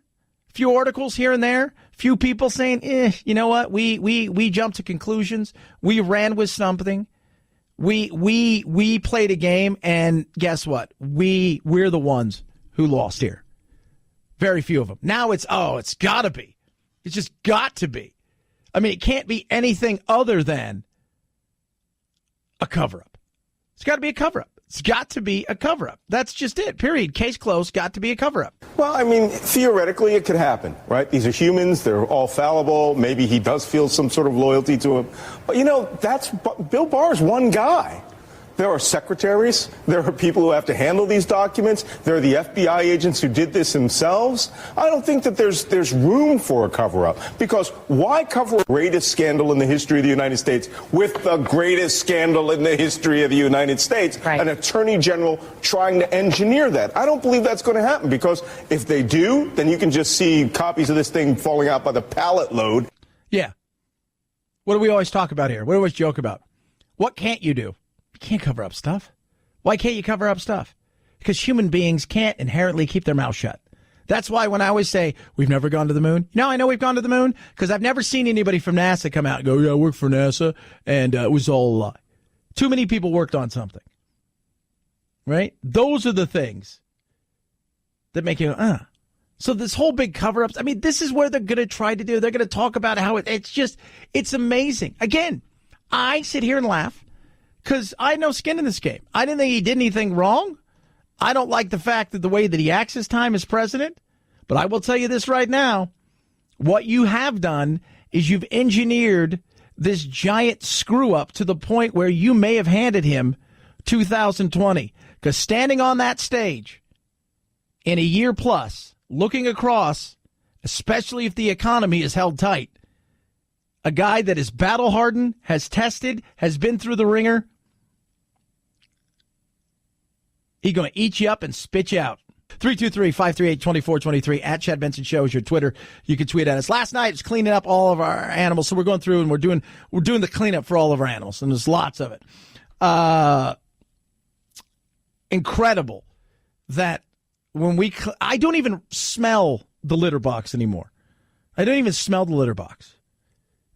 a few articles here and there, few people saying, you know what, we jumped to conclusions. We ran with something. We played a game, and guess what? We're the ones who lost here. Very few of them. Now it's got to be. It's just got to be. I mean, it can't be anything other than a cover-up. It's got to be a cover-up. It's got to be a cover-up. That's just it, period. Case closed, got to be a cover-up. Well, I mean, theoretically, it could happen, right? These are humans. They're all fallible. Maybe he does feel some sort of loyalty to him. But, that's Bill Barr's one guy. There are secretaries. There are people who have to handle these documents. There are the FBI agents who did this themselves. I don't think that there's room for a cover-up, because why cover the greatest scandal in the history of the United States with the greatest scandal in the history of the United States? Right. An attorney general trying to engineer that. I don't believe that's going to happen, because if they do, then you can just see copies of this thing falling out by the pallet load. Yeah. What do we always talk about here? What do we always joke about? What can't you do? You can't cover up stuff. Why can't you cover up stuff? Because human beings can't inherently keep their mouth shut. That's why when I always say, we've never gone to the moon. No, I know we've gone to the moon because I've never seen anybody from NASA come out and go, yeah, I work for NASA, and it was all a lie. Too many people worked on something. Right? Those are the things that make you go, So this whole big cover-ups, I mean, this is where they're going to try to do. They're going to talk about how it's amazing. Again, I sit here and laugh because I had no skin in this game. I didn't think he did anything wrong. I don't like the fact that the way that he acts his time as president. But I will tell you this right now. What you have done is you've engineered this giant screw-up to the point where you may have handed him 2020. Because standing on that stage in a year plus, looking across, especially if the economy is held tight, a guy that is battle-hardened, has tested, has been through the ringer, he's going to eat you up and spit you out. 323-538-2423 at Chad Benson Show is your Twitter. You can tweet at us. Last night, it's cleaning up all of our animals, so we're going through and we're doing the cleanup for all of our animals, and there's lots of it. Incredible that when I don't even smell the litter box anymore. I don't even smell the litter box.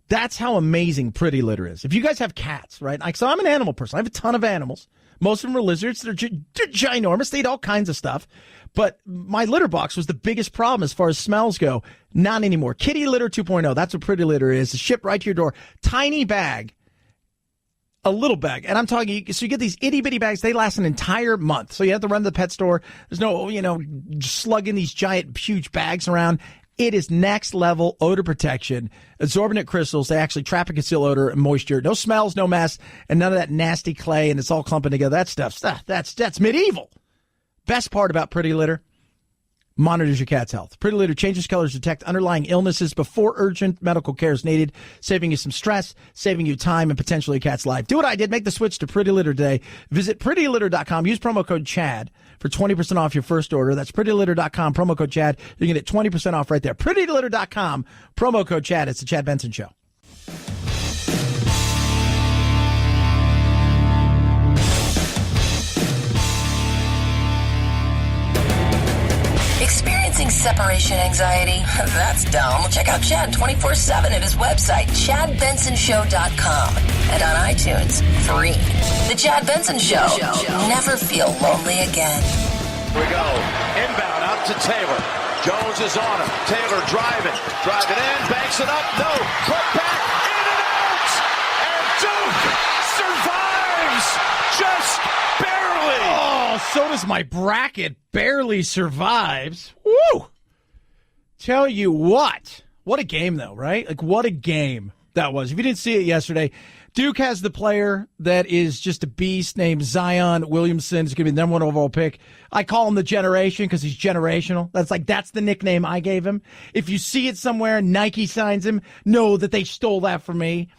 That's how amazing Pretty Litter is. If you guys have cats, right? So I'm an animal person. I have a ton of animals. Most of them are lizards. They're ginormous. They eat all kinds of stuff. But my litter box was the biggest problem as far as smells go. Not anymore. Kitty Litter 2.0. That's what Pretty Litter is. It's shipped right to your door. Tiny bag. A little bag. And I'm talking, so you get these itty bitty bags. They last an entire month. So you have to run to the pet store. There's no, slugging these giant, huge bags around. It is next level odor protection. Absorbent crystals. They actually trap and conceal odor and moisture. No smells, no mess, and none of that nasty clay, and it's all clumping together. That stuff, that's medieval. Best part about Pretty Litter, monitors your cat's health. Pretty Litter changes colors to detect underlying illnesses before urgent medical care is needed, saving you some stress, saving you time, and potentially a cat's life. Do what I did. Make the switch to Pretty Litter today. Visit prettylitter.com. Use promo code CHAD for 20% off your first order. That's prettylitter.com, promo code CHAD. You can get 20% off right there. Prettylitter.com, promo code CHAD. It's the Chad Benson Show. Experiencing separation anxiety? That's dumb. Check out Chad 24/7 at his website, ChadBensonShow.com, and on iTunes, free. The Chad Benson Show. Never feel lonely again. Here we go. Inbound out to Taylor. Jones is on him. Taylor driving in, banks it up. No, cut back, in and out, and Duke survives just barely. Oh, so does my bracket. Barely survives. Woo! Tell you what a game though, right? Like what a game that was. If you didn't see it yesterday, Duke has the player that is just a beast named Zion Williamson. He's going to be the number 1 overall pick. I call him the generation because he's generational. That's the nickname I gave him. If you see it somewhere, Nike signs him, know that they stole that from me.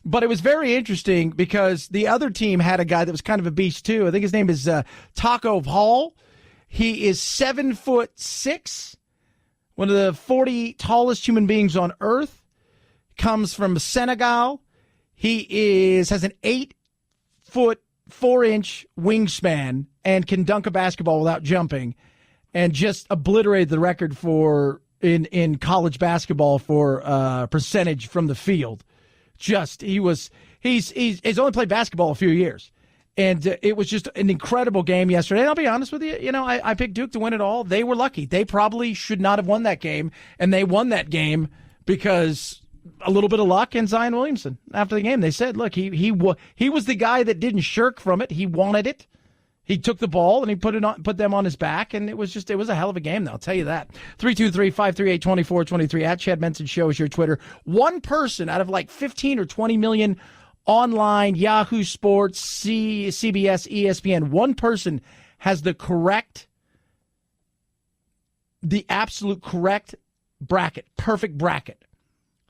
But it was very interesting because the other team had a guy that was kind of a beast too. I think his name is Taco Hall. He is 7'6", one of the 40 tallest human beings on earth. Comes from Senegal. He has an 8'4" wingspan and can dunk a basketball without jumping, and just obliterated the record for in college basketball for percentage from the field. He's only played basketball a few years. And it was just an incredible game yesterday. And I'll be honest with you, I picked Duke to win it all. They were lucky. They probably should not have won that game, and they won that game because a little bit of luck and Zion Williamson. After the game, they said, look, he was the guy that didn't shirk from it. He wanted it. He took the ball and he put them on his back, and it was a hell of a game, though, I'll tell you that. 323-538-2423 at Chad Benson Show is your Twitter. One person out of like 15 or 20 million online, Yahoo Sports, CBS, ESPN. One person has the absolute correct bracket, perfect bracket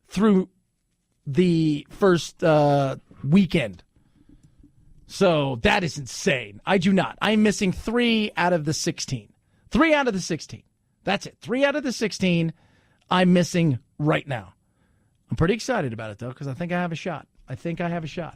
through the first weekend. So that is insane. I do not. I'm missing 3 out of the 16. 3 out of the 16. That's it. 3 out of the 16 I'm missing right now. I'm pretty excited about it, though, because I think I have a shot.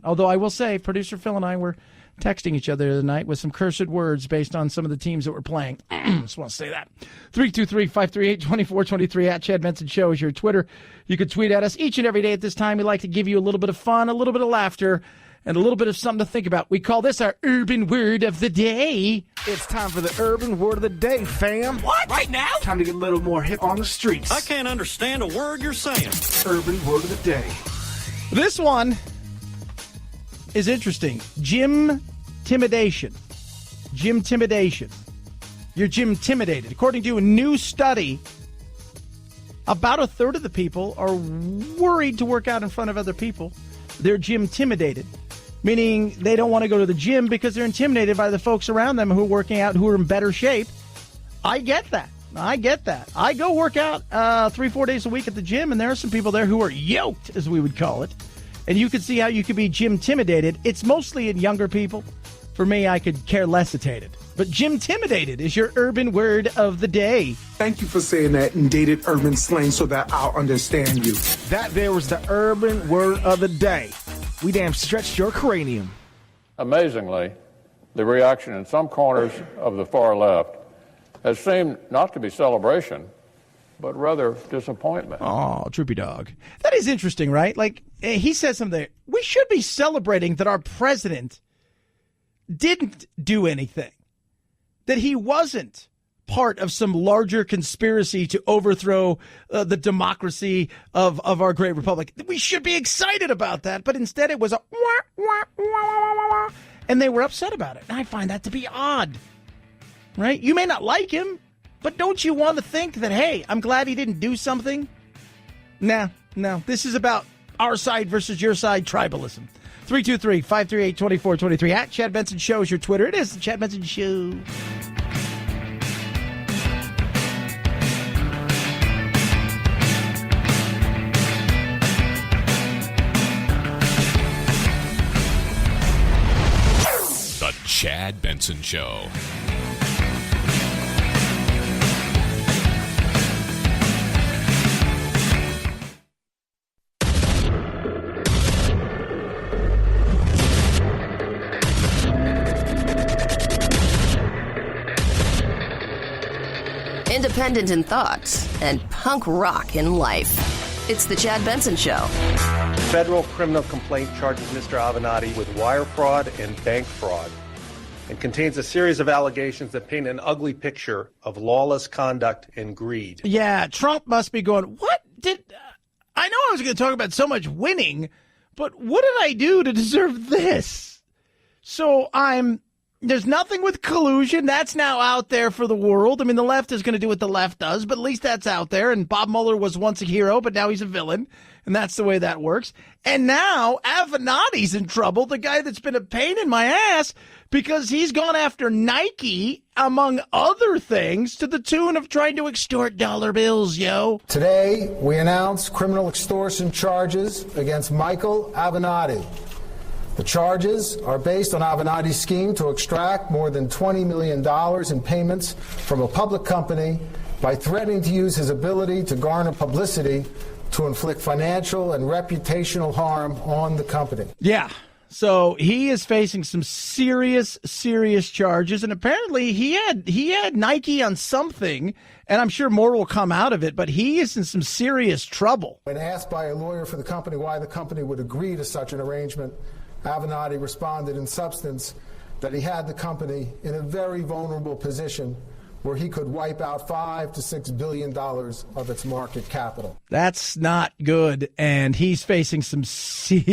Although I will say, producer Phil and I were texting each other the other night with some cursed words based on some of the teams that were playing. Just want to say that. 323-538-2423 at Chad Benson Show is your Twitter. You can tweet at us each and every day at this time. We like to give you a little bit of fun, a little bit of laughter, and a little bit of something to think about. We call this our Urban Word of the Day. It's time for the Urban Word of the Day, fam. What? Right now? Time to get a little more hip on the streets. I can't understand a word you're saying. Urban Word of the Day. This one is interesting. Gym-timidation. You're gym-timidated. According to a new study, about a third of the people are worried to work out in front of other people. They're gym-timidated, meaning they don't want to go to the gym because they're intimidated by the folks around them who are working out, who are in better shape. I get that. I go work out 3-4 days a week at the gym, and there are some people there who are yoked, as we would call it. And you can see how you could be gym-timidated. It's mostly in younger people. For me, I could care less-itated. But gym-timidated is your urban word of the day. Thank you for saying that in dated urban slang so that I'll understand you. That there was the urban word of the day. We damn stretched your cranium. Amazingly, the reaction in some corners of the far left has seemed not to be celebration, but rather disappointment. Oh, droopy dog. That is interesting, right? Like, he says something. We should be celebrating that our president didn't do anything, that he wasn't part of some larger conspiracy to overthrow the democracy of our great republic. We should be excited about that, but instead it was a wah, wah, wah, wah, wah, wah, and they were upset about it. And I find that to be odd, right? You may not like him, but don't you want to think that, hey, I'm glad he didn't do something? No, this is about our side versus your side tribalism. 323-538-2423 at Chad Benson Show is your Twitter. It is the Chad Benson Show. The Chad Benson Show. Independent in thoughts and punk rock in life. It's the Chad Benson Show. Federal criminal complaint charges Mr. Avanatti with wire fraud and bank fraud and contains a series of allegations that paint an ugly picture of lawless conduct and greed. Yeah, Trump must be going, I know I was going to talk about so much winning, but what did I do to deserve this? So there's nothing with collusion. That's now out there for the world. I mean, the left is going to do what the left does, but at least that's out there. And Bob Mueller was once a hero, but now he's a villain. And that's the way that works. And now Avanatti's in trouble, the guy that's been a pain in my ass, because he's gone after Nike, among other things, to the tune of trying to extort dollar bills, yo. Today, we announce criminal extortion charges against Michael Avenatti. The charges are based on Avanatti's scheme to extract more than $20 million in payments from a public company by threatening to use his ability to garner publicity to inflict financial and reputational harm on the company. Yeah. So he is facing some serious charges, and apparently he had Nike on something, and I'm sure more will come out of it, but he is in some serious trouble. When asked by a lawyer for the company why the company would agree to such an arrangement, Avanatti responded in substance that he had the company in a very vulnerable position where he could wipe out $5 to $6 billion of its market capital. That's not good, and he's facing some serious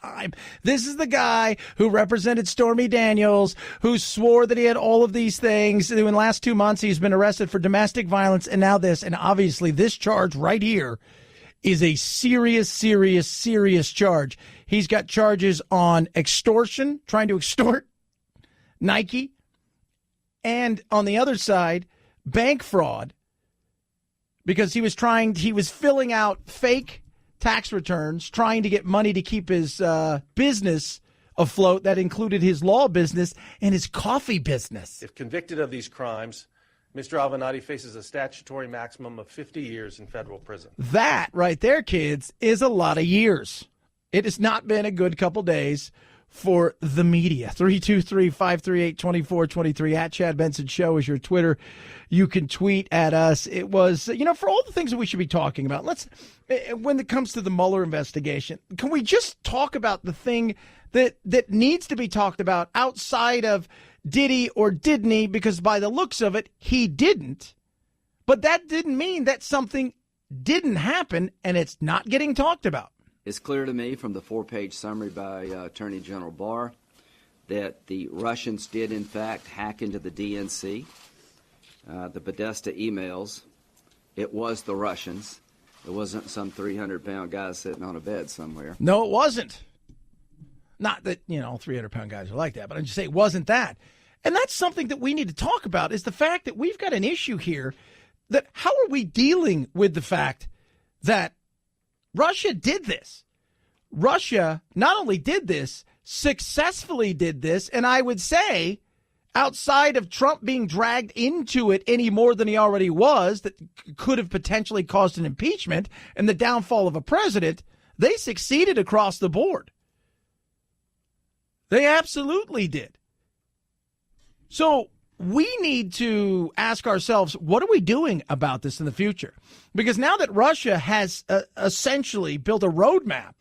time. This is the guy who represented Stormy Daniels, who swore that he had all of these things. In the last 2 months, he's been arrested for domestic violence, and now this. And obviously, this charge right here is a serious, serious, serious charge. He's got charges on extortion, trying to extort Nike, and on the other side, bank fraud, because he was filling out fake tax returns, trying to get money to keep his business afloat. That included his law business and his coffee business. If convicted of these crimes, Mr. Avanatti faces a statutory maximum of 50 years in federal prison. That right there, kids, is a lot of years. It has not been a good couple days for the media. 323-538-2423 at Chad Benson Show is your Twitter. You can tweet at us. It was, for all the things that we should be talking about, when it comes to the Mueller investigation, can we just talk about the thing that needs to be talked about outside of did he or didn't he? Because by the looks of it, he didn't. But that didn't mean that something didn't happen and it's not getting talked about. It's clear to me from the 4-page summary by Attorney General Barr that the Russians did, in fact, hack into the DNC. The Podesta emails, it was the Russians. It wasn't some 300-pound guy sitting on a bed somewhere. No, it wasn't. Not that, 300-pound guys are like that, but I'm just saying it wasn't that. And that's something that we need to talk about, is the fact that we've got an issue here. That how are we dealing with the fact that Russia did this? Russia not only did this, successfully did this, and I would say outside of Trump being dragged into it any more than he already was, that could have potentially caused an impeachment and the downfall of a president, they succeeded across the board. They absolutely did. So we need to ask ourselves, what are we doing about this in the future? Because now that Russia has essentially built a roadmap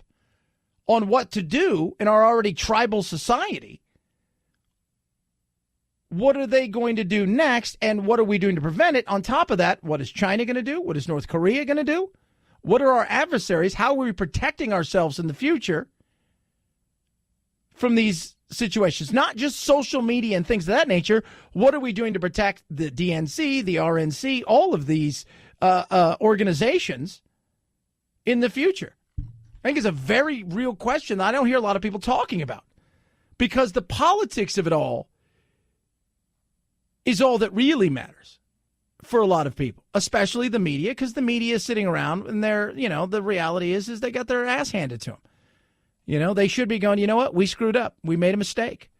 on what to do in our already tribal society, what are they going to do next, and what are we doing to prevent it? On top of that, what is China going to do? What is North Korea going to do? What are our adversaries? How are we protecting ourselves in the future from these situations? Not just social media and things of that nature. What are we doing to protect the DNC, the RNC, all of these organizations in the future? I think it's a very real question that I don't hear a lot of people talking about, because the politics of it all is all that really matters for a lot of people, especially the media, because the media is sitting around and they're, the reality is they got their ass handed to them. They should be going, what? We screwed up. We made a mistake.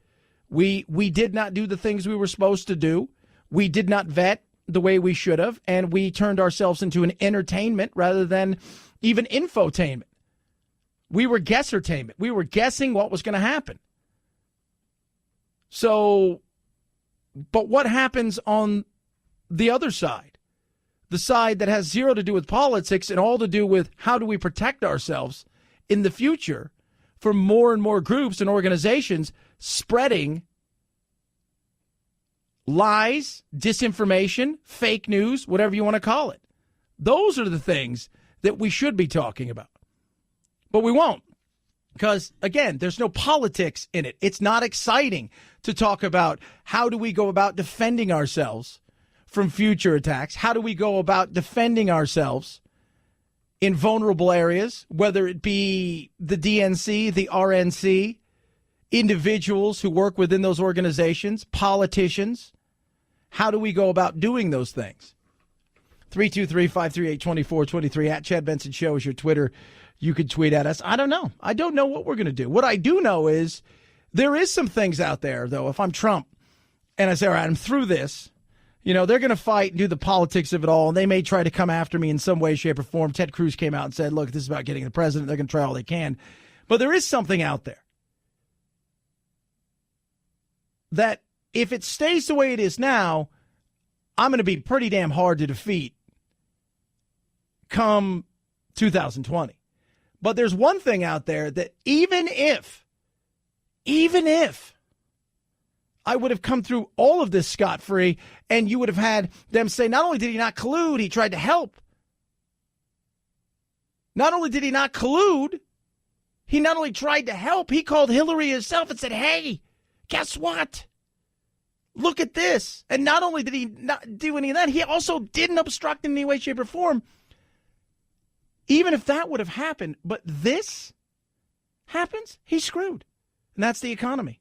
We did not do the things we were supposed to do. We did not vet the way we should have, and we turned ourselves into an entertainment rather than even infotainment. We were guessertainment. We were guessing what was going to happen. So, but what happens on the other side? The side that has zero to do with politics and all to do with how do we protect ourselves in the future for more and more groups and organizations spreading lies, disinformation, fake news, whatever you want to call it. Those are the things that we should be talking about. But we won't, because, again, there's no politics in it. It's not exciting to talk about how do we go about defending ourselves from future attacks. How do we go about defending ourselves in vulnerable areas, whether it be the DNC, the RNC, individuals who work within those organizations, politicians. How do we go about doing those things? 323-538-2423 at Chad Benson Show is your Twitter. You can tweet at us. I don't know. I don't know what we're going to do. What I do know is there is some things out there, though. If I'm Trump and I say, all right, I'm through this, they're going to fight and do the politics of it all, and they may try to come after me in some way, shape, or form. Ted Cruz came out and said, look, this is about getting the president. They're going to try all they can. But there is something out there that if it stays the way it is now, I'm going to be pretty damn hard to defeat come 2020. But there's one thing out there that even if I would have come through all of this scot-free, and you would have had them say, not only did he not collude, he tried to help. Not only did he not collude, he not only tried to help, he called Hillary himself and said, hey, guess what? Look at this. And not only did he not do any of that, he also didn't obstruct in any way, shape, or form. Even if that would have happened, but this happens, he's screwed. And that's the economy.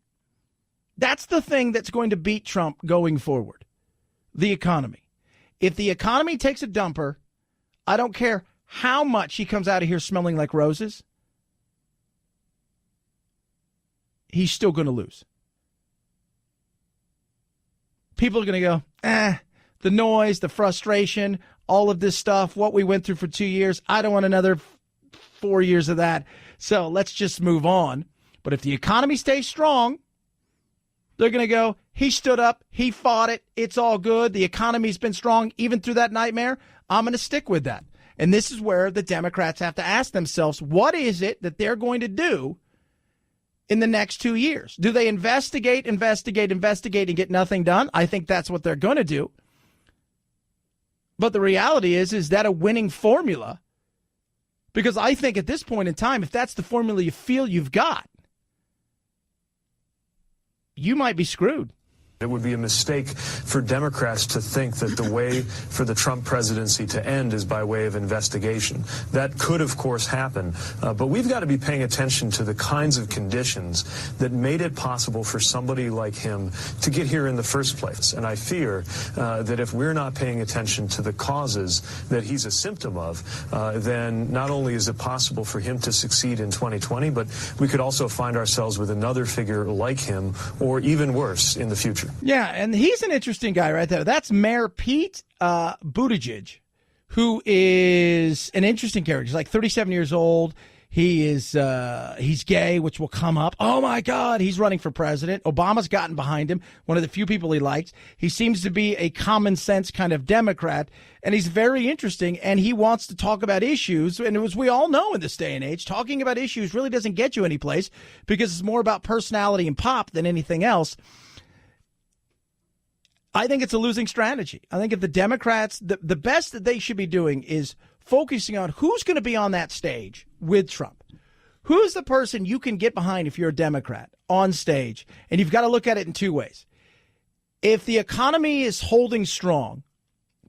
That's the thing that's going to beat Trump going forward. The economy. If the economy takes a dumper, I don't care how much he comes out of here smelling like roses, he's still going to lose. People are going to go, the noise, the frustration, all of this stuff, what we went through for 2 years, I don't want another 4 years of that. So let's just move on. But if the economy stays strong, they're going to go, he stood up, he fought it, it's all good. The economy's been strong even through that nightmare. I'm going to stick with that. And this is where the Democrats have to ask themselves, what is it that they're going to do in the next 2 years? Do they investigate, and get nothing done? I think that's what they're going to do. But the reality is that a winning formula? Because I think at this point in time, if that's the formula you feel you've got, you might be screwed. It would be a mistake for Democrats to think that the way for the Trump presidency to end is by way of investigation. That could, of course, happen. But we've got to be paying attention to the kinds of conditions that made it possible for somebody like him to get here in the first place. And I fear that if we're not paying attention to the causes that he's a symptom of, then not only is it possible for him to succeed in 2020, but we could also find ourselves with another figure like him, or even worse, in the future. Yeah, and he's an interesting guy right there. That's Mayor Pete Buttigieg, who is an interesting character. He's like 37 years old. He's gay, which will come up. Oh, my God, he's running for president. Obama's gotten behind him, one of the few people he likes. He seems to be a common sense kind of Democrat, and he's very interesting, and he wants to talk about issues. And as we all know in this day and age, talking about issues really doesn't get you anyplace because it's more about personality and pop than anything else. I think it's a losing strategy. I think if the Democrats, the best that they should be doing is focusing on who's going to be on that stage with Trump. Who's the person you can get behind if you're a Democrat on stage? And you've got to look at it in two ways. If the economy is holding strong,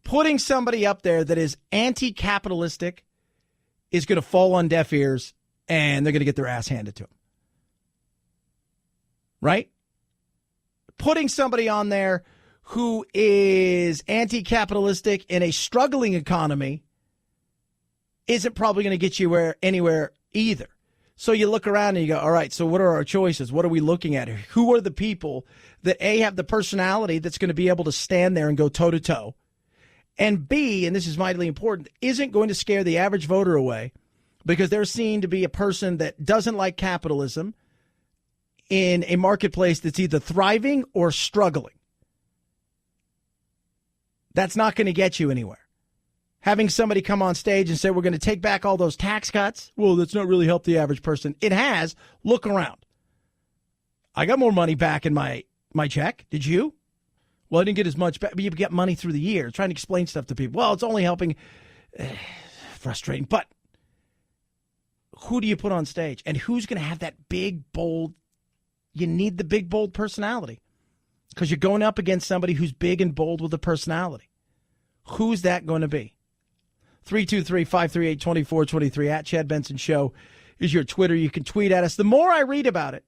putting somebody up there that is anti-capitalistic is going to fall on deaf ears, and they're going to get their ass handed to them. Right? Putting somebody on there who is anti-capitalistic in a struggling economy isn't probably going to get you anywhere either. So you look around and you go, all right, so what are our choices? What are we looking at? Who are the people that A, have the personality that's going to be able to stand there and go toe-to-toe, and B, and this is vitally important, isn't going to scare the average voter away because they're seen to be a person that doesn't like capitalism in a marketplace that's either thriving or struggling. That's not going to get you anywhere. Having somebody come on stage and say, we're going to take back all those tax cuts, well, that's not really helped the average person. It has. Look around. I got more money back in my check. Did you? Well, I didn't get as much back, but you get money through the year. Trying to explain stuff to people. Well, it's only helping. Frustrating. But who do you put on stage? And who's going to have that big, bold? You need the big, bold personality. Because you're going up against somebody who's big and bold with a personality. Who's that going to be? 323-538-2423 at Chad Benson Show is your Twitter. You can tweet at us. The more I read about it,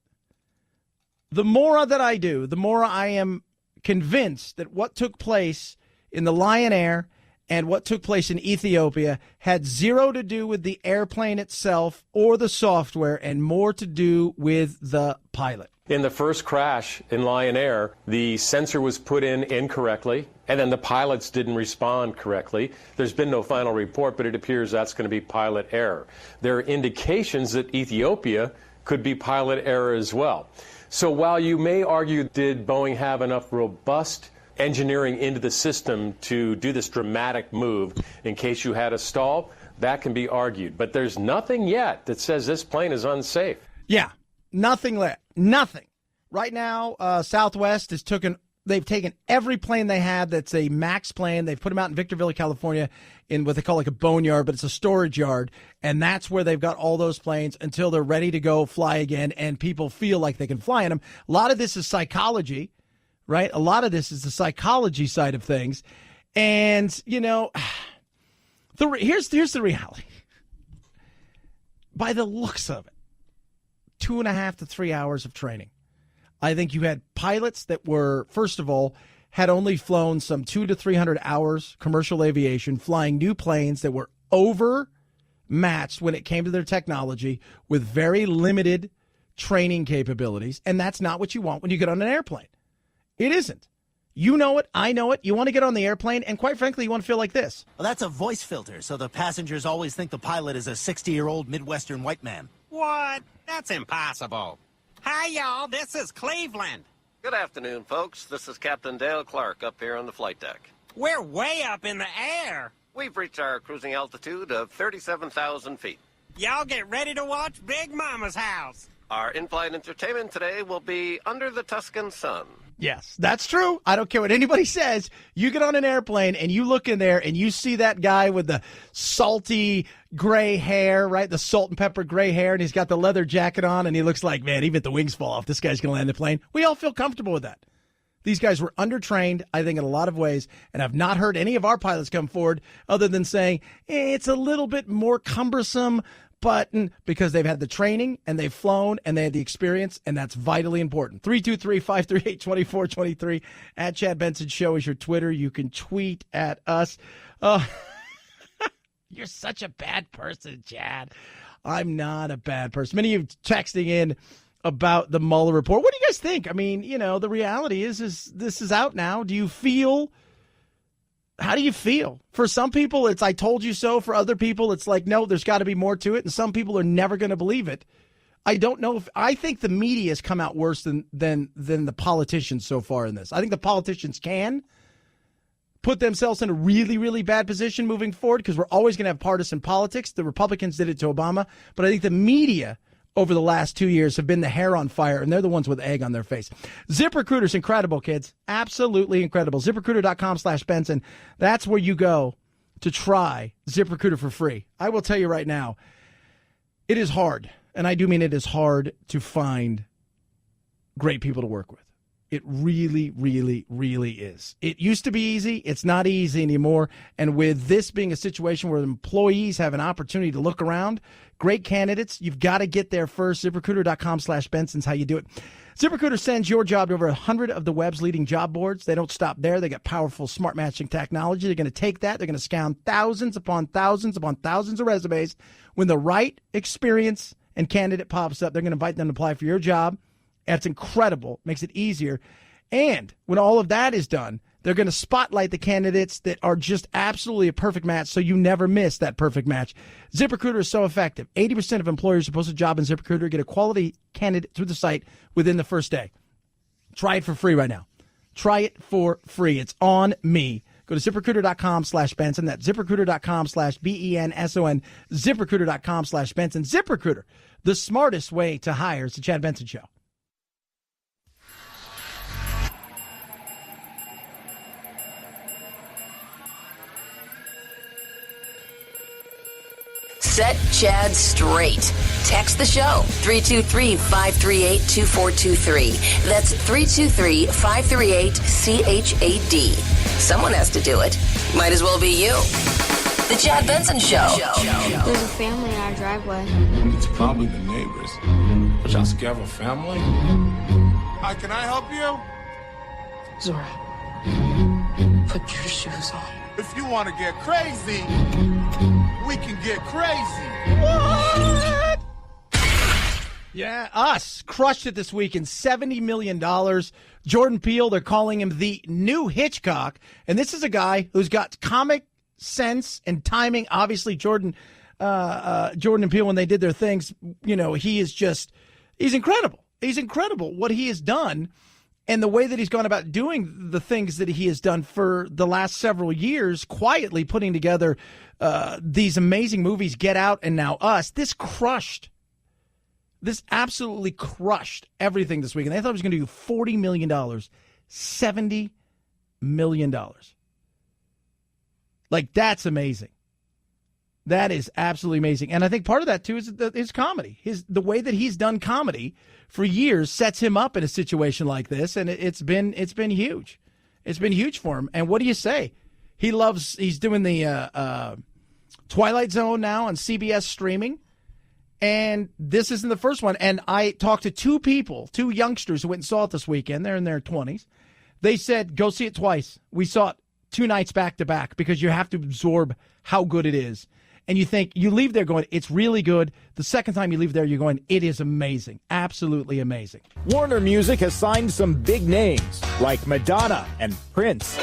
the more that I do, the more I am convinced that what took place in the Lion Air and what took place in Ethiopia had zero to do with the airplane itself or the software and more to do with the pilot. In the first crash in Lion Air, the sensor was put in incorrectly, and then the pilots didn't respond correctly. There's been no final report, but it appears that's going to be pilot error. There are indications that Ethiopia could be pilot error as well. So while you may argue, did Boeing have enough robust engineering into the system to do this dramatic move in case you had a stall, that can be argued. But there's nothing yet that says this plane is unsafe. Yeah, nothing left. Nothing. Right now, Southwest has they've taken every plane they had that's a MAX plane. They've put them out in Victorville, California, in what they call like a boneyard, but it's a storage yard. And that's where they've got all those planes until they're ready to go fly again and people feel like they can fly in them. A lot of this is psychology, right? A lot of this is the psychology side of things. And, you know, here's the reality. by the looks of it, 2.5 to 3 hours of training. I think you had pilots that were, first of all, had only flown some 200 to 300 hours commercial aviation, flying new planes that were overmatched when it came to their technology with very limited training capabilities. And that's not what you want when you get on an airplane. It isn't. You know it. I know it. You want to get on the airplane, and quite frankly, you want to feel like this. Well, that's a voice filter, so the passengers always think the pilot is a 60-year-old Midwestern white man. What? That's impossible. Hi, y'all. This is Cleveland. Good afternoon, folks. This is Captain Dale Clark up here on the flight deck. We're way up in the air. We've reached our cruising altitude of 37,000 feet. Y'all get ready to watch Big Mama's house. Our in-flight entertainment today will be Under the Tuscan Sun. Yes, that's true. I don't care what anybody says. You get on an airplane and you look in there and you see that guy with the salty gray hair, right? The salt and pepper gray hair, and he's got the leather jacket on, and he looks like, man, even if the wings fall off, this guy's going to land the plane. We all feel comfortable with that. These guys were undertrained, I think, in a lot of ways, and I've not heard any of our pilots come forward other than saying, it's a little bit more cumbersome, but because they've had the training and they've flown and they had the experience, and that's vitally important. 323-538-2423 at Chad Benson Show is your Twitter. You can tweet at us. You're such a bad person, Chad. I'm not a bad person. Many of you texting in about the Mueller report. What do you guys think? I mean, the reality is this is out now. How do you feel? For some people, it's I told you so. For other people, it's like, no, there's got to be more to it. And some people are never going to believe it. I don't know I think the media has come out worse than the politicians so far in this. I think the politicians can put themselves in a really, really bad position moving forward because we're always going to have partisan politics. The Republicans did it to Obama. But I think the media over the last 2 years have been the hair on fire, and they're the ones with egg on their face. ZipRecruiter's incredible, kids. Absolutely incredible. ZipRecruiter.com/Benson. That's where you go to try ZipRecruiter for free. I will tell you right now, it is hard, and I do mean it is hard to find great people to work with. It really, really, really is. It used to be easy. It's not easy anymore. And with this being a situation where employees have an opportunity to look around, great candidates, you've got to get there first. ZipRecruiter.com/Benson's how you do it. ZipRecruiter sends your job to over 100 of the web's leading job boards. They don't stop there. They got powerful smart matching technology. They're going to take that. They're going to scan thousands upon thousands upon thousands of resumes. When the right experience and candidate pops up, they're going to invite them to apply for your job. That's incredible. Makes it easier. And when all of that is done, they're going to spotlight the candidates that are just absolutely a perfect match so you never miss that perfect match. ZipRecruiter is so effective. 80% of employers who post a job in ZipRecruiter get a quality candidate through the site within the first day. Try it for free right now. Try it for free. It's on me. Go to ZipRecruiter.com/Benson. That's ZipRecruiter.com/BENSON. ZipRecruiter.com/Benson. ZipRecruiter, the smartest way to hire. It's the Chad Benson Show. Set Chad straight. Text the show, 323-538-2423. That's 323-538-CHAD. Someone has to do it. Might as well be you. The Chad Benson Show. There's a family in our driveway. It's probably the neighbors. But y'all scared of a family? Hi, can I help you? Zora, put your shoes on. If you want to get crazy, we can get crazy. What? Yeah, us crushed it this week in $70 million. Jordan Peele, they're calling him the new Hitchcock. And this is a guy who's got comic sense and timing. Obviously, Jordan and Peele, when they did their things, he's incredible. He's incredible what he has done. And the way that he's gone about doing the things that he has done for the last several years, quietly putting together these amazing movies, Get Out and now Us, this absolutely crushed everything this week. And they thought it was going to do $40 million, $70 million. Like, that's amazing. That is absolutely amazing. And I think part of that, too, is his comedy. The way that he's done comedy for years sets him up in a situation like this, and it's been huge. It's been huge for him. And what do you say? He's doing the Twilight Zone now on CBS streaming, And this isn't the first one. And I talked to two youngsters who went and saw it this weekend. They're in their 20s. They said, go see it twice. We saw it 2 nights back to back because you have to absorb how good it is. And you leave there going, it's really good. The second time you leave there, you're going, it is amazing. Absolutely amazing. Warner Music has signed some big names like Madonna and Prince.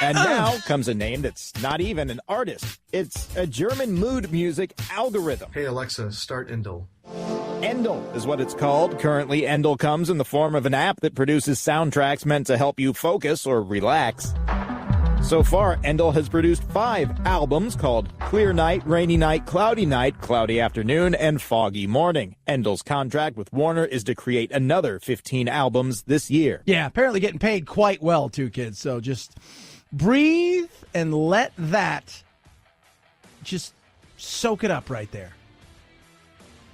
And now comes a name that's not even an artist. It's a German mood music algorithm. Hey, Alexa, start Endel. Endel is what it's called. Currently, Endel comes in the form of an app that produces soundtracks meant to help you focus or relax. So far, Endel has produced 5 albums called Clear Night, Rainy Night, Cloudy Afternoon, and Foggy Morning. Endel's contract with Warner is to create another 15 albums this year. Yeah, apparently getting paid quite well, too, kids. So just breathe and let that just soak it up right there.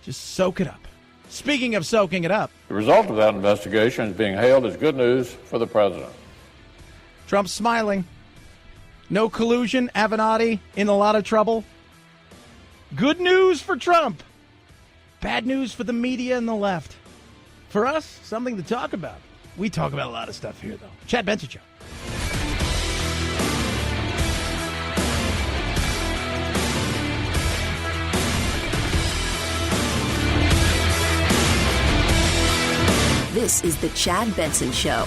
Just soak it up. Speaking of soaking it up. The result of that investigation is being hailed as good news for the president. Trump's smiling. No collusion. Avenatti in a lot of trouble. Good news for Trump. Bad news for the media and the left. For us, something to talk about. We talk about a lot of stuff here, though. Chad Benson Show. This is the Chad Benson Show.